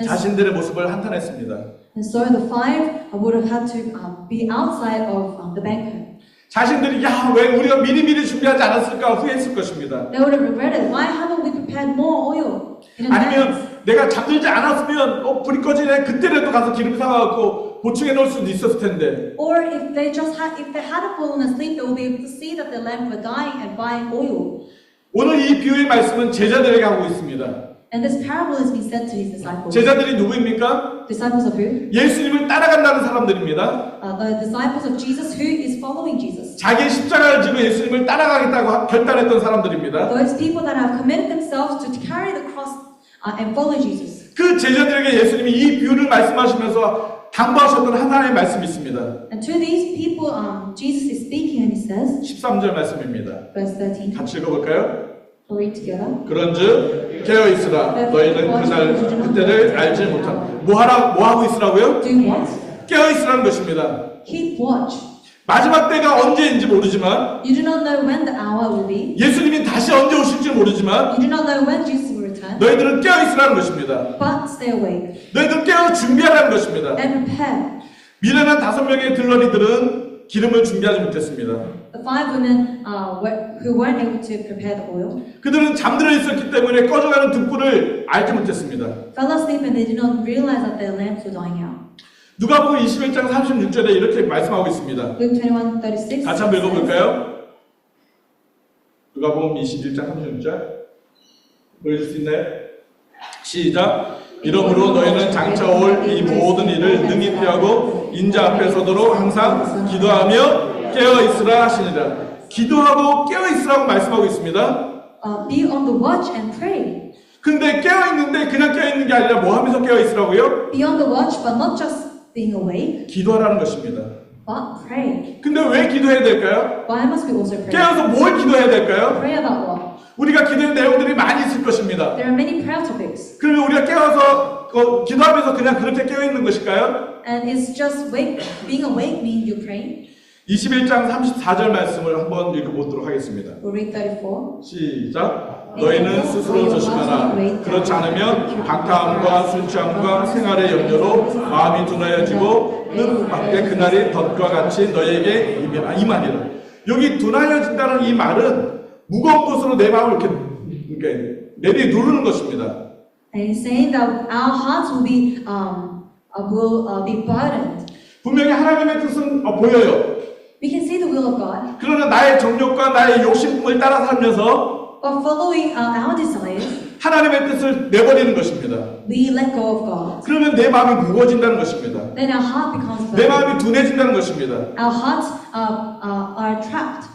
A: 자신들의 모습을 한탄했습니다.
B: And so the 5 would have had to be outside of the banquet.
A: 자신들이 왜 우리가 미리미리 준비하지 않았을까 후회했을 것입니다.
B: They would have regretted, why haven't we prepared more oil in advance?
A: 아니면 내가 잠들지 않았으면 불이 꺼지네 그때라도 가서 기름 사와갖고 보충해 놓을 수도 있었을 텐데.
B: Or if they hadn't fallen asleep, they would be able to see that their lamp were dying and buying oil.
A: 오늘 이 비유의 말씀은 제자들에게 하고 있습니다.
B: And this parable has been said to his disciples.
A: 제자들이 누구입니까?
B: Disciples of who?
A: 예수님을 따라간다는 사람들입니다.
B: The disciples of Jesus who is following Jesus.
A: 자기의 십자가를 지고 예수님을 따라가겠다고 결단했던 사람들입니다.
B: Those people that have committed themselves to carry the cross and follow Jesus.
A: 그 제자들에게 예수님이 이 비유를 말씀하시면서 당부하셨던 하나님의 말씀이 있습니다.
B: And to these people, Jesus is speaking and he says,
A: 13절 말씀입니다.
B: verse 13,
A: 같이 읽어볼까요?
B: we'll read together.
A: 그런즉 깨어있으라 너희는 그때를 알지 못한 뭐 하고 있으라고요?
B: Do what?
A: 깨어있으라는 것입니다.
B: Keep watch.
A: 마지막 때가 언제인지 모르지만
B: You do not know when the hour will be.
A: 예수님이 다시 언제 오실지 모르지만
B: You do not know when Jesus will return.
A: 너희들은 깨어있으라는 것입니다.
B: But stay awake
A: 너희들은 깨어 준비하라는 것입니다.
B: and prepare.
A: 미련한 5명의 들러리들은 기름을 준비하지 못했습니다.
B: The five women who weren't able to prepare the oil
A: 그들은 잠들어 있었기 때문에 꺼져가는 등불을 알지 못했습니다.
B: fell asleep and they did not realize that their lamps were dying out.
A: 누가복음 21장 36절에 이렇게 말씀하고 있습니다.
B: Luke 21:36.
A: 같이 한번 읽어볼까요? 누가복음 21장 36절 보여줄 수 있나요? 시작. 이러므로 너희는 장차 올 이 모든 일을 능히 피하고 인자 앞에 서도록 항상 기도하며 깨어 있으라 하시니라. 기도하고 깨어 있으라고 말씀하고 있습니다.
B: Be on the watch and pray.
A: 근데 깨어 있는데 그냥 깨어 있는 게 아니라 뭐 하면서 깨어 있으라고요?
B: Be on the watch, but not just being awake,
A: 기도하라는 것입니다.
B: but pray.
A: 근데 왜 기도해야 될까요?
B: Why must we also pray?
A: 깨어서 뭘 기도해야 될까요?
B: Pray about what?
A: 우리가 기도의 내용들이 많이 있을 것입니다.
B: There are many prayer topics,
A: 그러면 우리가 깨어서 기도하면서 그냥 그렇게 깨어 있는 것일까요?
B: and it's just being awake means you pray.
A: 21장 34절 말씀을 한번 읽어보도록 하겠습니다.
B: We'll read 34.
A: 시작. 너희는 스스로 조심하라. 그렇지 않으면 방탕함과 술 취함과 생활의 염려로 마음이 둔하여지고 뜻밖의 그날이 덫과 같이 너희에게 임하리라. 여기 둔하여진다는 이 말은 무거운 것으로 내 마음을 이렇게 내리 누르는 것입니다.
B: And he's saying that our hearts will be burdened.
A: 분명히 하나님의 뜻은 보여요.
B: We can see the will of God,
A: 그러나 나의 정욕과 나의 욕심을 따라 살면서
B: but following our desires,
A: 하나님의 뜻을 내버리는 것입니다.
B: we let go of God.
A: 그러면 내 마음이 무거워진다는 것입니다.
B: Then our heart becomes
A: 내
B: burdened.
A: 마음이 둔해진다는 것입니다.
B: Our hearts are trapped.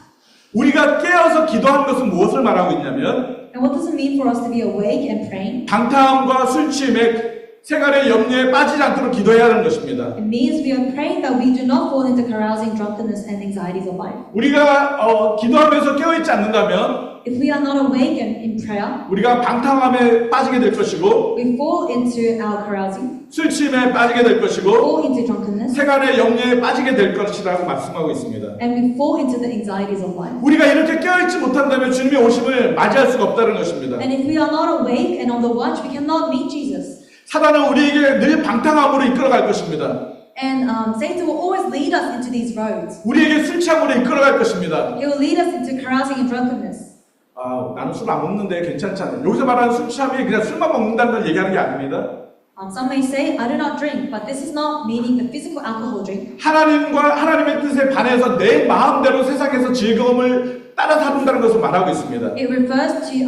A: 우리가 깨어서 기도하는 것은 무엇을 말하고 있냐면
B: And what does it mean for us to be awake and praying?
A: 방탕함과 술 취임에 생활의 염려에 빠지지 않도록 기도해야 하는 것입니다.
B: It means we are praying that we do not fall into carousing, drunkenness, and anxieties of life.
A: 우리가 기도하면서 깨어있지 않는다면
B: If we are not awake and in prayer,
A: 우리가 방탕함에 빠지게 될 것이고
B: we fall into our carousing,
A: 술 취임에 빠지게 될 것이고
B: fall into drunkenness,
A: 생활의 염려에 빠지게 될 것이라고 말씀하고 있습니다.
B: and we fall into the anxieties of life.
A: 우리가 이렇게 깨어있지 못한다면 주님의 오심을 맞이할 수가 없다는 것입니다.
B: And if we are not awake and on the watch, we cannot meet Jesus.
A: 사단은 우리에게 늘 방탕함으로 이끌어갈 것입니다.
B: And Satan will always lead us into these roads.
A: 우리에게 술 취함으로 이끌어갈 것입니다.
B: He will lead us into carousing and drunkenness.
A: 나는 술 안 먹는데 괜찮잖아요. 여기서 말하는 술 취함이 그냥 술만 먹는다는 걸 얘기하는 게 아닙니다.
B: Some may say, I do not drink, but this is not meaning the physical alcohol drink.
A: 하나님과 하나님의 뜻에 반해서 내 마음대로 세상에서 즐거움을 따라 산다는 것을 말하고 있습니다.
B: It refers to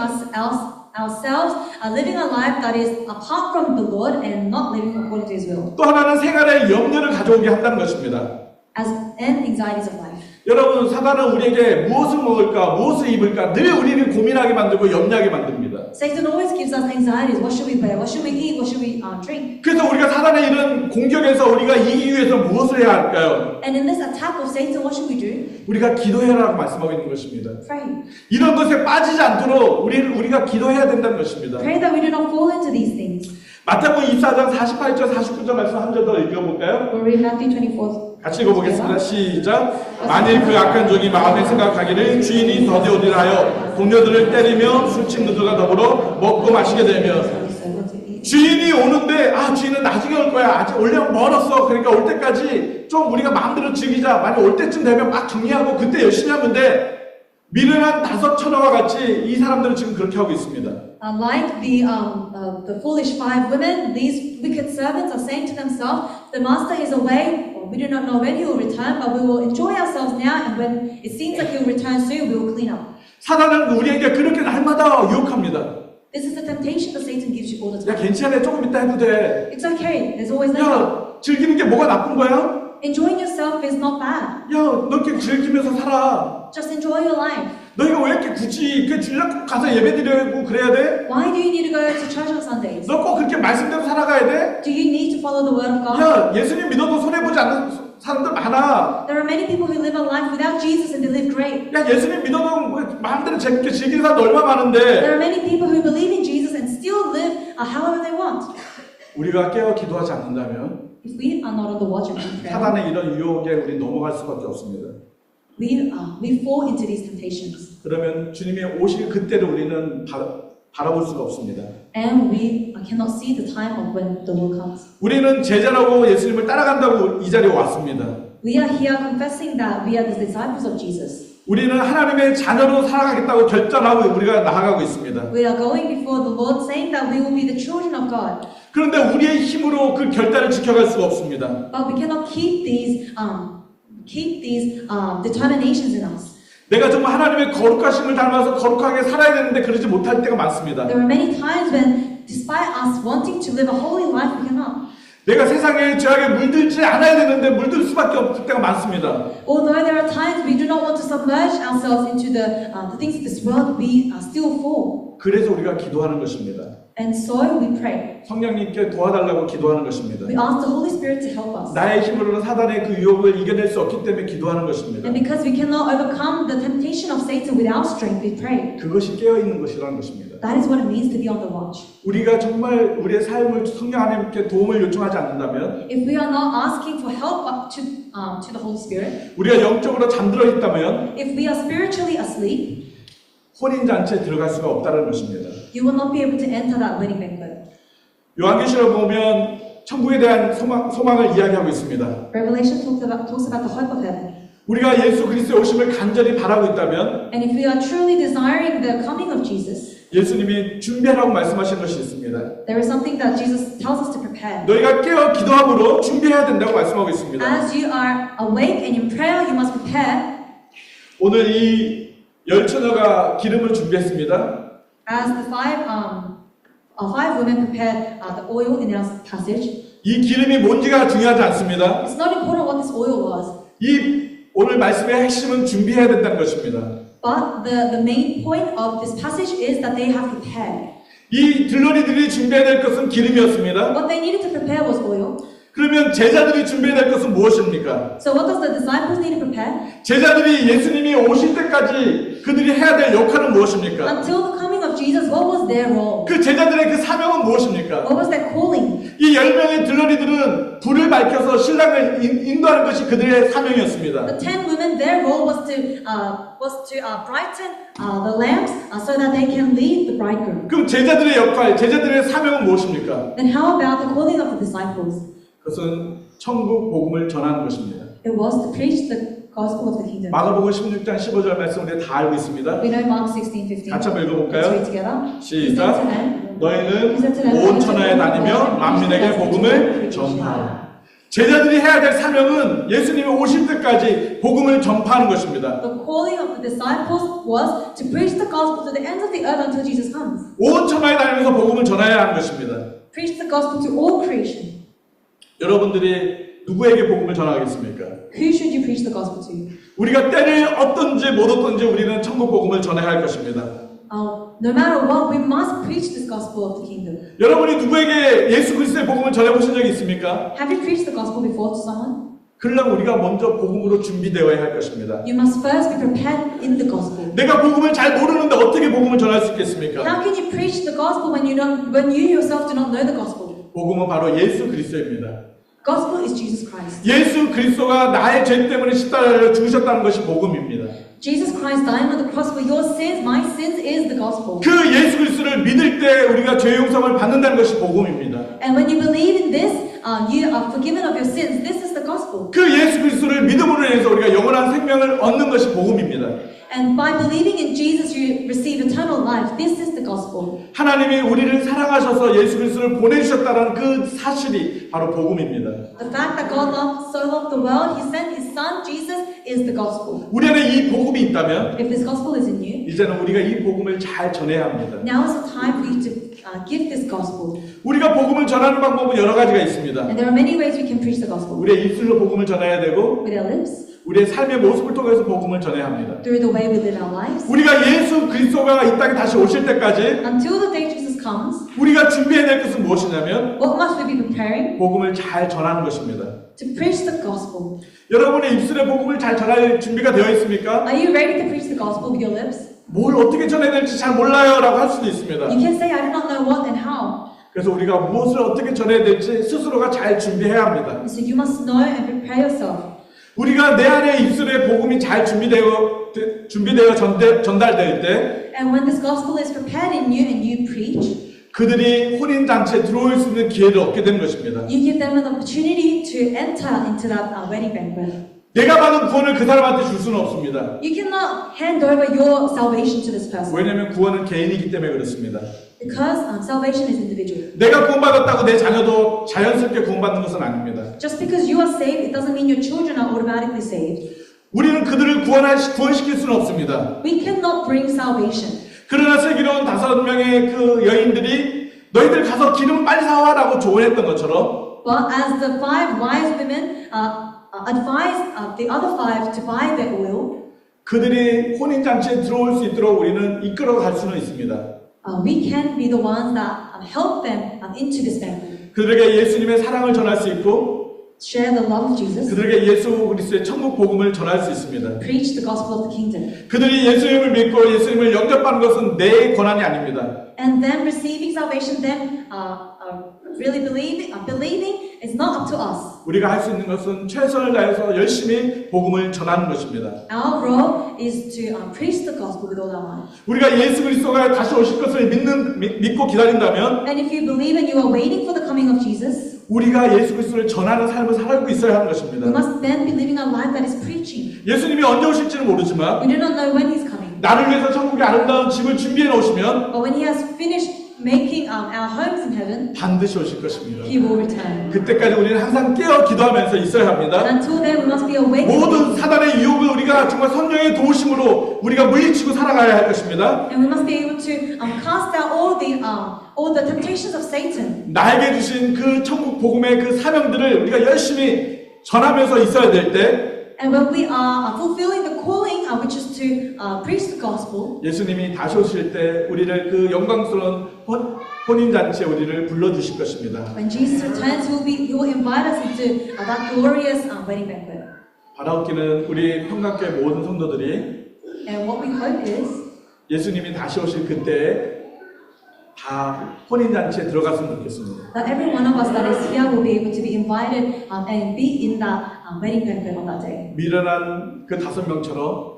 B: ourselves living a life that is apart from the Lord and not living according to His will.
A: 또 하나는 생활에 염려를 가져오게 한다는 것입니다.
B: And anxieties of life.
A: 여러분, 사단은 우리에게 무엇을 먹을까, 무엇을 입을까 늘 우리를 고민하게 만들고 염려하게 만듭니다.
B: Satan always gives us anxieties. What should we wear? What should we eat? What should we drink?
A: 그래서 우리가 사단의 이런 공격에서 우리가 이기기 위해서 무엇을 해야 할까요?
B: And in this attack of Satan, what should we do?
A: 우리가 기도해라라고 말씀하고 있는 것입니다.
B: Pray.
A: 이런 것에 빠지지 않도록 우리가 기도해야 된다는 것입니다.
B: Pray that we do not fall into these things.
A: 마태복음 24장 48절 49절 말씀 한 절 더 읽어볼까요?
B: We'll read Matthew 24.
A: 같이 읽어보겠습니다. 시작. 만일 그 악한 종이 마음에 생각하기를 주인이 더디오리라 하여 동료들을 때리며 술 친구들과 더불어 먹고 마시게 되면 주인이 오는데 주인은 나중에 올 거야. 아직 올려면 멀었어. 그러니까 올 때까지 좀 우리가 마음대로 즐기자. 만약 올 때쯤 되면 막 정리하고 그때 열심히 하면 돼. 미련한 5처녀와 같이 이 사람들은 지금 그렇게 하고 있습니다.
B: Like the foolish five women, these wicked servants are saying to themselves, the master is away, we do not know when he will return, but we will enjoy ourselves now, and when it seems like he will return soon, we will clean up.
A: 사단은 우리에게 그렇게 날마다 유혹합니다.
B: This is the temptation that Satan gives you all the
A: 야,
B: time.
A: 괜찮아. 조금 이따 해도 돼.
B: It's okay, there's always later.
A: 야, 즐기는 게 뭐가 나쁜 거야?
B: Enjoying yourself is not bad.
A: 야, 너 이렇게 즐기면서 살아.
B: Just enjoy your life.
A: 너희가 왜 이렇게 굳이 그 주일날 꼭 가서 예배 드리고 그래야 돼?
B: Why do you need to go to church on Sundays?
A: 너 꼭 그렇게 말씀대로 살아가야 돼?
B: Do you need to follow the word of God?
A: 야, 예수님 믿어도 손해보지 않는 사람들 많아.
B: There are many people who live a life without Jesus and they live great.
A: 야, 예수님 믿어도 뭐 마음대로 재밌게 즐기는 사람도 얼마 많은데
B: There are many people who believe in Jesus and still live however they want.
A: 우리가 깨어 기도하지 않는다면
B: If we are not on the watch and in prayer,
A: 사단의 이런 유혹에 우리 넘어갈 수밖에 없습니다.
B: we fall into these temptations.
A: 그러면 주님의 오실 그때를 우리는 바라볼 수가 없습니다.
B: And we cannot see the time of when the Lord comes.
A: 우리는 제자라고 예수님을 따라간다고 이 자리에 왔습니다.
B: We are here confessing that we are the disciples of Jesus.
A: 우리는 하나님의 자녀로 살아가겠다고 결단하고 우리가 나아가고 있습니다.
B: We are going before the Lord saying that we will be the children of God.
A: 그런데 우리의 힘으로 그 결단을 지켜갈 수가 없습니다.
B: But we cannot keep these determinations in us.
A: 내가 정말 하나님의 거룩하심을 닮아서 거룩하게 살아야 되는데 그러지 못할 때가 많습니다.
B: There are many times when, despite us wanting to live a holy life, we cannot.
A: 내가 세상의 죄악에 물들지 않아야 되는데 물들 수밖에 없을 때가 많습니다.
B: Although there are times we do not want to submerge ourselves into the things of this world, we still fall.
A: 그래서 우리가 기도하는 것입니다.
B: And so we pray.
A: 성령님께 도와달라고 기도하는 것입니다.
B: We ask the Holy Spirit to help us.
A: 나의 힘으로는 사단의 그 유혹을 이겨낼 수 없기 때문에 기도하는 것입니다.
B: And because we cannot overcome the temptation of Satan with our strength, we pray.
A: 그것이 깨어있는 것이라는 것입니다.
B: That is what it means to be on the watch.
A: 우리가 정말 우리의 삶을 성령 하나님께 도움을 요청하지 않는다면,
B: If we are not asking for help to the Holy Spirit,
A: 우리가 영적으로 잠들어 있다면
B: if we are spiritually asleep,
A: 혼인잔치에 들어갈 수가 없다는 것입니다.
B: you will not be able to enter that wedding banquet.
A: 요한계시록 보면 천국에 대한 소망을 이야기하고 있습니다.
B: Revelation talks about the hope of heaven.
A: 우리가 예수 그리스도의 오심을 간절히 바라고 있다면
B: And if we are truly desiring the coming of Jesus,
A: 예수님이 준비하라고 말씀하신 것이 있습니다.
B: there is something that Jesus tells us to prepare.
A: 너희가 깨어 기도함으로 준비해야 된다고 말씀하고 있습니다.
B: As you are awake and in prayer, you must prepare.
A: 오늘 이 열 처녀가 기름을 준비했습니다.
B: As the five women prepared the oil in our passage,
A: 이 기름이 뭔지가 중요하지 않습니다.
B: it's not important what this oil was,
A: 이 오늘 말씀의 핵심은 준비해야 된다는 것입니다.
B: but the main point of this passage is that they have prepared.
A: 이 들러리들이 준비해야 될 것은 기름이었습니다.
B: What they needed to prepare was oil.
A: 그러면 제자들이 준비해야 될 것은 무엇입니까?
B: So what does the disciples need to prepare?
A: 제자들이 예수님이 오실 때까지 그들이 해야 될 역할은 무엇입니까?
B: Until the coming of Jesus, what was their role?
A: 그 제자들의 그 사명은 무엇입니까?
B: What was their calling?
A: 이 10명의 들러리들은 불을 밝혀서 신랑을 인도하는 것이 그들의 사명이었습니다.
B: The 10 women, their role was to brighten the lamps so that they can lead the bridegroom.
A: 그럼 제자들의 역할, 제자들의 사명은 무엇입니까?
B: Then how about the calling of the disciples?
A: 그것은 천국 복음을 전하는 것입니다.
B: It was to preach the gospel of the kingdom.
A: 마가복음 16장 15절 말씀 우리 다 알고 있습니다.
B: We know Mark 16:15.
A: 같이 한번
B: Let's
A: 읽어볼까요?
B: read together.
A: 시작.
B: He said to them,
A: 너희는 온 천하에 다니며 만민에게 복음을 전파하라. 제자들이 해야 될 사명은 예수님이 오실 때까지 복음을 전파하는 것입니다.
B: The calling of the disciples was to preach the gospel to the ends of the earth until Jesus comes.
A: 온 천하에 다니면서 복음을 전해야 하는 것입니다.
B: Preach the gospel to all creation.
A: 여러분들이 누구에게 복음을 전하겠습니까?
B: Who should you preach the gospel to?
A: 우리가 때를 얻든지 못 얻든지 우리는 천국 복음을 전해야 할 것입니다.
B: No matter what, we must preach this gospel of the kingdom.
A: 여러분이 누구에게 예수 그리스도의 복음을 전해보신 적이 있습니까?
B: Have you preached the gospel before to someone?
A: 그러려면 우리가 먼저 복음으로 준비되어야 할 것입니다.
B: You must first be prepared in the gospel.
A: 내가 복음을 잘 모르는데 어떻게 복음을 전할 수 있겠습니까?
B: How can you preach the gospel when you yourself do not know the gospel?
A: 복음은 바로 예수 그리스도입니다.
B: Gospel is Jesus Christ.
A: 예수 그리스도가 나의 죄 때문에 십자가에 죽으셨다는 것이 복음입니다.
B: Jesus Christ dying on the cross for your sins, my sins, is the gospel.
A: 그 예수 그리스도를 믿을 때 우리가 죄 용서를 받는다는 것이 복음입니다.
B: And when you believe in this, you are forgiven of your sins. This is the gospel.
A: 그 예수 그리스도를 믿음으로 인해서 우리가 영원한 생명을 얻는 것이 복음입니다.
B: And by believing in Jesus, you receive eternal life. This is the gospel.
A: 하나님이 우리를 사랑하셔서 예수 그리스도를 보내주셨다는 그 사실이 바로 복음입니다.
B: The fact that God so loved the world, He sent His Son Jesus is the gospel.
A: 우리 안에 이 복음이 있다면
B: If this gospel is in you,
A: 이제는 우리가 이 복음을 잘 전해야 합니다.
B: now is the time for you to give this gospel.
A: 우리가 복음을 전하는 방법은 여러 가지가 있습니다.
B: And there are many ways we can preach the gospel.
A: 우리의 입술로 복음을 전해야 되고
B: With our lips,
A: 우리의 삶의 모습을 통해서 복음을 전해야 합니다.
B: through the way we live our lives.
A: 우리가 예수 그리스도가 이 땅에 다시 오실 때까지
B: Until the day Jesus comes,
A: 우리가 준비해야 될 것은 무엇이냐면
B: what must we be preparing?
A: 복음을 잘 전하는 것입니다.
B: To preach the gospel.
A: 여러분의 입술에 복음을 잘 전할 준비가 되어 있습니까?
B: Are you ready to preach the gospel with your lips?
A: 뭘 어떻게 전해야 될지 잘 몰라요 라고 할 수도 있습니다.
B: You can say, I do not know what and how.
A: 그래서 우리가 무엇을 어떻게 전해야 될지 스스로가 잘 준비해야 합니다.
B: So you must know and prepare yourself.
A: 우리가 내 안에 입술에 복음이 잘 준비되어 전달될 때
B: And when this gospel is prepared in you and you preach,
A: 그들이 혼인잔치에 들어올 수 있는 기회를 얻게 되는 것입니다.
B: you give them an opportunity to enter into that wedding banquet.
A: 내가 받은 구원을 그 사람한테 줄 수는 없습니다.
B: You cannot hand over your salvation to this person
A: 왜냐하면 구원은 개인이기 때문에 그렇습니다.
B: because salvation is individual.
A: 내가 구원받았다고 내 자녀도 자연스럽게 구원받는 것은 아닙니다.
B: Just because you are saved, it doesn't mean your children are automatically saved.
A: 우리는 그들을 구원시킬 수는 없습니다.
B: We cannot bring salvation.
A: 그러나 슬기로운 5명의 그 여인들이 너희들 가서 기름 빨리 사와라고 조언했던 것처럼
B: But as the 5 wise women advised the other 5 to buy the oil,
A: 그들이 혼인잔치에 들어올 수 있도록 우리는 이끌어 갈 수는 있습니다.
B: we can be the ones that help them into this family.
A: 그들에게 예수님의 사랑을 전할 수 있고
B: Share the love of Jesus.
A: 그들에게 예수 그리스도의 천국 복음을 전할 수 있습니다.
B: Preach the gospel of the kingdom.
A: 그들이 예수님을 믿고 예수님을 영접하는 것은 내 권한이 아닙니다.
B: And them receiving salvation, them really believing is not up to us.
A: 우리가 할 수 있는 것은 최선을 다해서 열심히 복음을 전하는 것입니다.
B: Our role is to preach the gospel with all our might.
A: 우리가 예수 그리스도가 다시 오실 것을 믿고 기다린다면
B: And if you believe and you are waiting for the coming of Jesus,
A: 우리가 예수 그리스도를 전하는 삶을 살고 있어야 하는
B: we
A: 것입니다.
B: must then be living a life that is preaching.
A: 예수님이 언제 오실지는 모르지만
B: We do not know when He's coming.
A: 나를 위해서 천국의 아름다운 집을 준비해 놓으시면
B: But when He has finished making our homes in heaven,
A: 반드시 오실 것입니다.
B: He will return.
A: 그때까지 우리는 항상 깨어 기도하면서 있어야 합니다.
B: And until then, we must be awake.
A: 모든 사단의 유혹을 우리가 정말 성령의 도우심으로 우리가 물리치고 살아가야 할 것입니다.
B: And we must be able to cast out all the temptations of Satan.
A: 나에게 주신 그 천국 복음의 그 사명들을 우리가 열심히 전하면서 있어야 될 때
B: And when we are fulfilling the calling, which is to preach the gospel,
A: 예수님이 다시 오실 때 우리를 그 영광스러운 혼인잔치에 우리를 불러주실 것입니다.
B: when Jesus returns, He will invite us into that glorious wedding banquet.
A: 바라옵기는 우리 평강교회 모든 성도들이
B: And what we hope is
A: 예수님이 다시 오실 그때 다 혼인잔치에 들어갔으면 좋겠습니다.
B: that every one of us that is here will be able to be invited and be in that wedding banquet on that day.
A: 미련한 그 5명처럼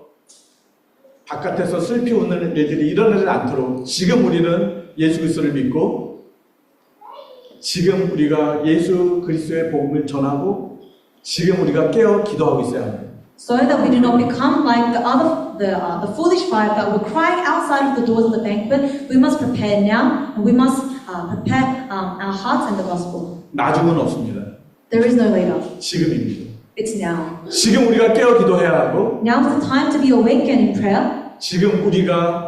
A: 바깥에서 슬피 웃는 일들이 일어나지 않도록 지금 우리는 예수 그리스도를 믿고 지금 우리가 예수 그리스도의 복음을 전하고 지금 우리가 깨어 기도하고 있어야 합니다.
B: So that we do not become like the foolish 5 that were crying outside of the doors of the banquet, we must prepare now, and we must prepare our hearts and the gospel.
A: 나중은 없습니다.
B: There is no later.
A: 지금입니다.
B: It's now.
A: 지금 우리가 깨어 기도해야 하고
B: Now is the time to be awakened in prayer,
A: 지금 우리가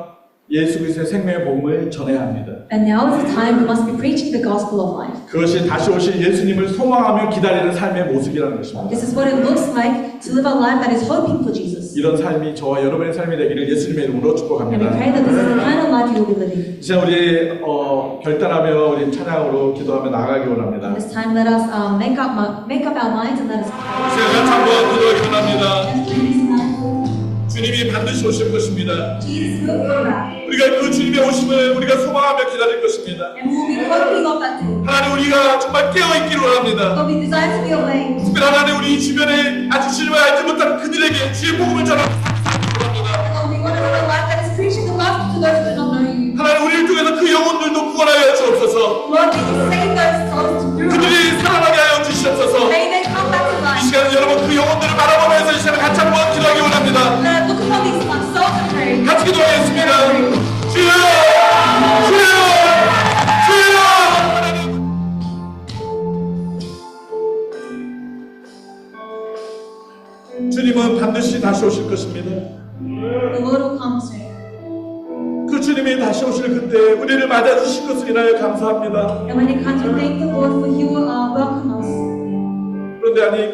A: 예수 그리스도의 생명의 복음을 전해야 합니다.
B: and now is the time we must be preaching the gospel of life.
A: 그것이 다시 오실 예수님을 소망하며 기다리는 삶의 모습이라는 것입니다.
B: This is what it looks like to live a life that is hoping for Jesus.
A: 이런 삶이 저와 여러분의 삶이 되기를 예수님의 이름으로
B: And we
A: 축복합니다.
B: pray that this is the kind of life you will be living.
A: 이제 우리 결단하며 우리 찬양으로 기도하며 나아가기 원합니다.
B: This time, let us make up our minds and let us pray.
A: 제가 참고한 기도하기 원합니다.
B: Let's pray this time.
A: 주님이 반드시 오실 것입니다.
B: Jesus will come back.
A: 우리가 그 주님의 오심을 우리가 소망하며 기다릴 것입니다.
B: And we will be hoping of that day.
A: 하나님 우리가 정말 깨어있기를 원합니다.
B: But we desire to be awake.
A: 특별히 하나님 우리 주변에 아직 주님을 알지 못한 그들에게 주의 복음을 전하기 원합니다.
B: And we want to live a life that is preaching the gospel to those who do not know you.
A: 하나님 우리를 통해서 그 영혼들도 구원하여 주옵소서.
B: Lord, may you save those souls through us.
A: 그들이 살아나게 하여 주시옵소서.
B: May they come back to
A: 이
B: life.
A: 시간에 여러분 그 영혼들을 바라보면서 이 시간에 같이 한번 기도하기 원합니다.
B: Look upon these souls and pray.
A: 같이 기도하겠습니다. 주여! 주여! 주여! 주님은 반드시 다시 오실 것입니다.
B: The Lord will come soon.
A: 그 주님이 다시 오실 그때 우리를 맞아주실 것을 인하여 감사합니다.
B: And when He comes, we thank the Lord for He will welcome us.
A: 그런데 아니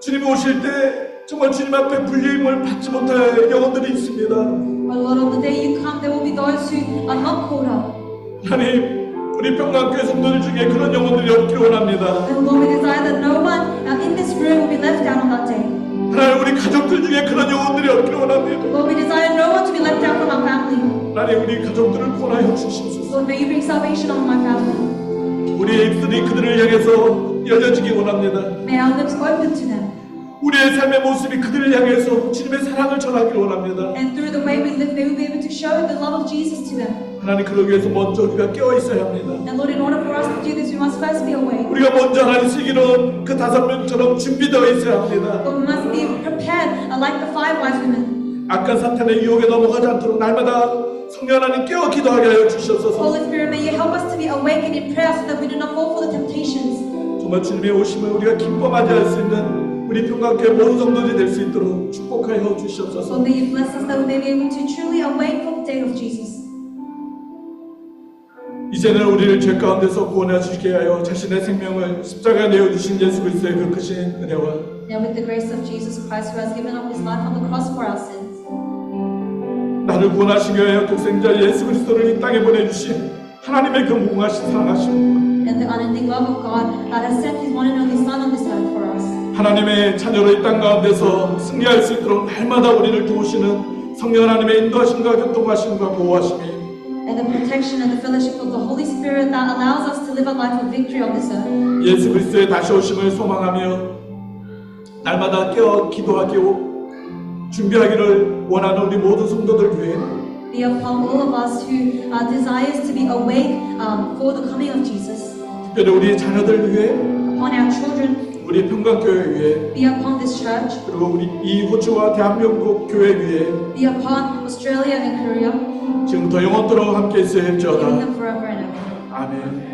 A: 주님이 오실 때 정말 주님 앞에 불리임을 받지 못할 영혼들이 있습니다.
B: But Lord, on the day you come, there will be those who are not called up.
A: 하나님 우리 평강교회 성도들 중에 그런 영혼들이 없기를 원합니다.
B: And Lord, we desire that no one in this room will be left out on that day.
A: 하나님 우리 가족들 중에 그런 영혼들이 없기를 원합니다.
B: Lord, we desire no one to be left out from our family.
A: 하나님 우리 가족들을 구원하여 주시옵소서.
B: Lord, may you bring salvation on my family.
A: 우리의 입술이 그들을 향해서 열려지기 원합니다.
B: May our lips open to them.
A: 우리의 삶의 모습이 그들을 향해서 주님의 사랑을 전하기를 원합니다.
B: And through the way we live, they will be able to show the love of Jesus to them.
A: 하나님, 그러기 위해서 먼저 우리가 깨어 있어야 합니다.
B: And Lord, in order for us to do this, we must first be awake.
A: 우리가 먼저 하나님 쓰기로는 그 5명처럼 준비되어 있어야 합니다.
B: But we must be prepared, like the 5 wise women.
A: 악한 사탄의 유혹에 넘어가지 않도록 날마다 성령 하나님 깨어 기도하게 하여 주시옵소서.
B: Holy Spirit, may you help us to be awakened in prayer so that we do not fall for the temptations.
A: 정말 주님의 오심을 우리가 기뻐 맞이할 수 있는 우리 평강교회 모든 성도들이 될 수 있도록 축복하여
B: So
A: 주시옵소서.
B: may you bless us that we may be able to truly awake for the day of Jesus.
A: 이제는 우리를 죄 가운데서 구원하시게 하여 자신의 생명을 십자가에 내어주신 예수 그리스도의 그 크신 은혜와
B: Now with the grace of Jesus Christ who has given up his life on the cross for our sins,
A: 나를 구원하시게 하여 독생자 예수 그리스도를 이 땅에 보내주신 하나님의 그 무궁하신 사랑하심과
B: and the unending love of God that has sent his one and only Son on this earth for us.
A: 하나님의 자녀로 이 땅 가운데서 승리할 수 있도록 날마다 우리를 도우시는 성령 하나님의 인도하심과 교통하심과 보호하심이
B: And the protection and the fellowship of the Holy Spirit that allows us to live a life of victory on this earth.
A: 예수 그리스도의 다시 오심을 소망하며 날마다 깨어 기도하기로 준비하기를 원하는 우리 모든 성도들 위해
B: Be upon all of us who desires to be awake for the coming of Jesus.
A: 특별히 우리 자녀들 위해
B: Upon our children,
A: 우리 평강교회 위해
B: be upon this church,
A: 그리고 우리 이 호주와 대한민국 교회 위해
B: be upon Australia and Korea,
A: 지금부터 영원토록 함께 있어야
B: giving
A: 할지어다.
B: them forever and ever.
A: 아멘.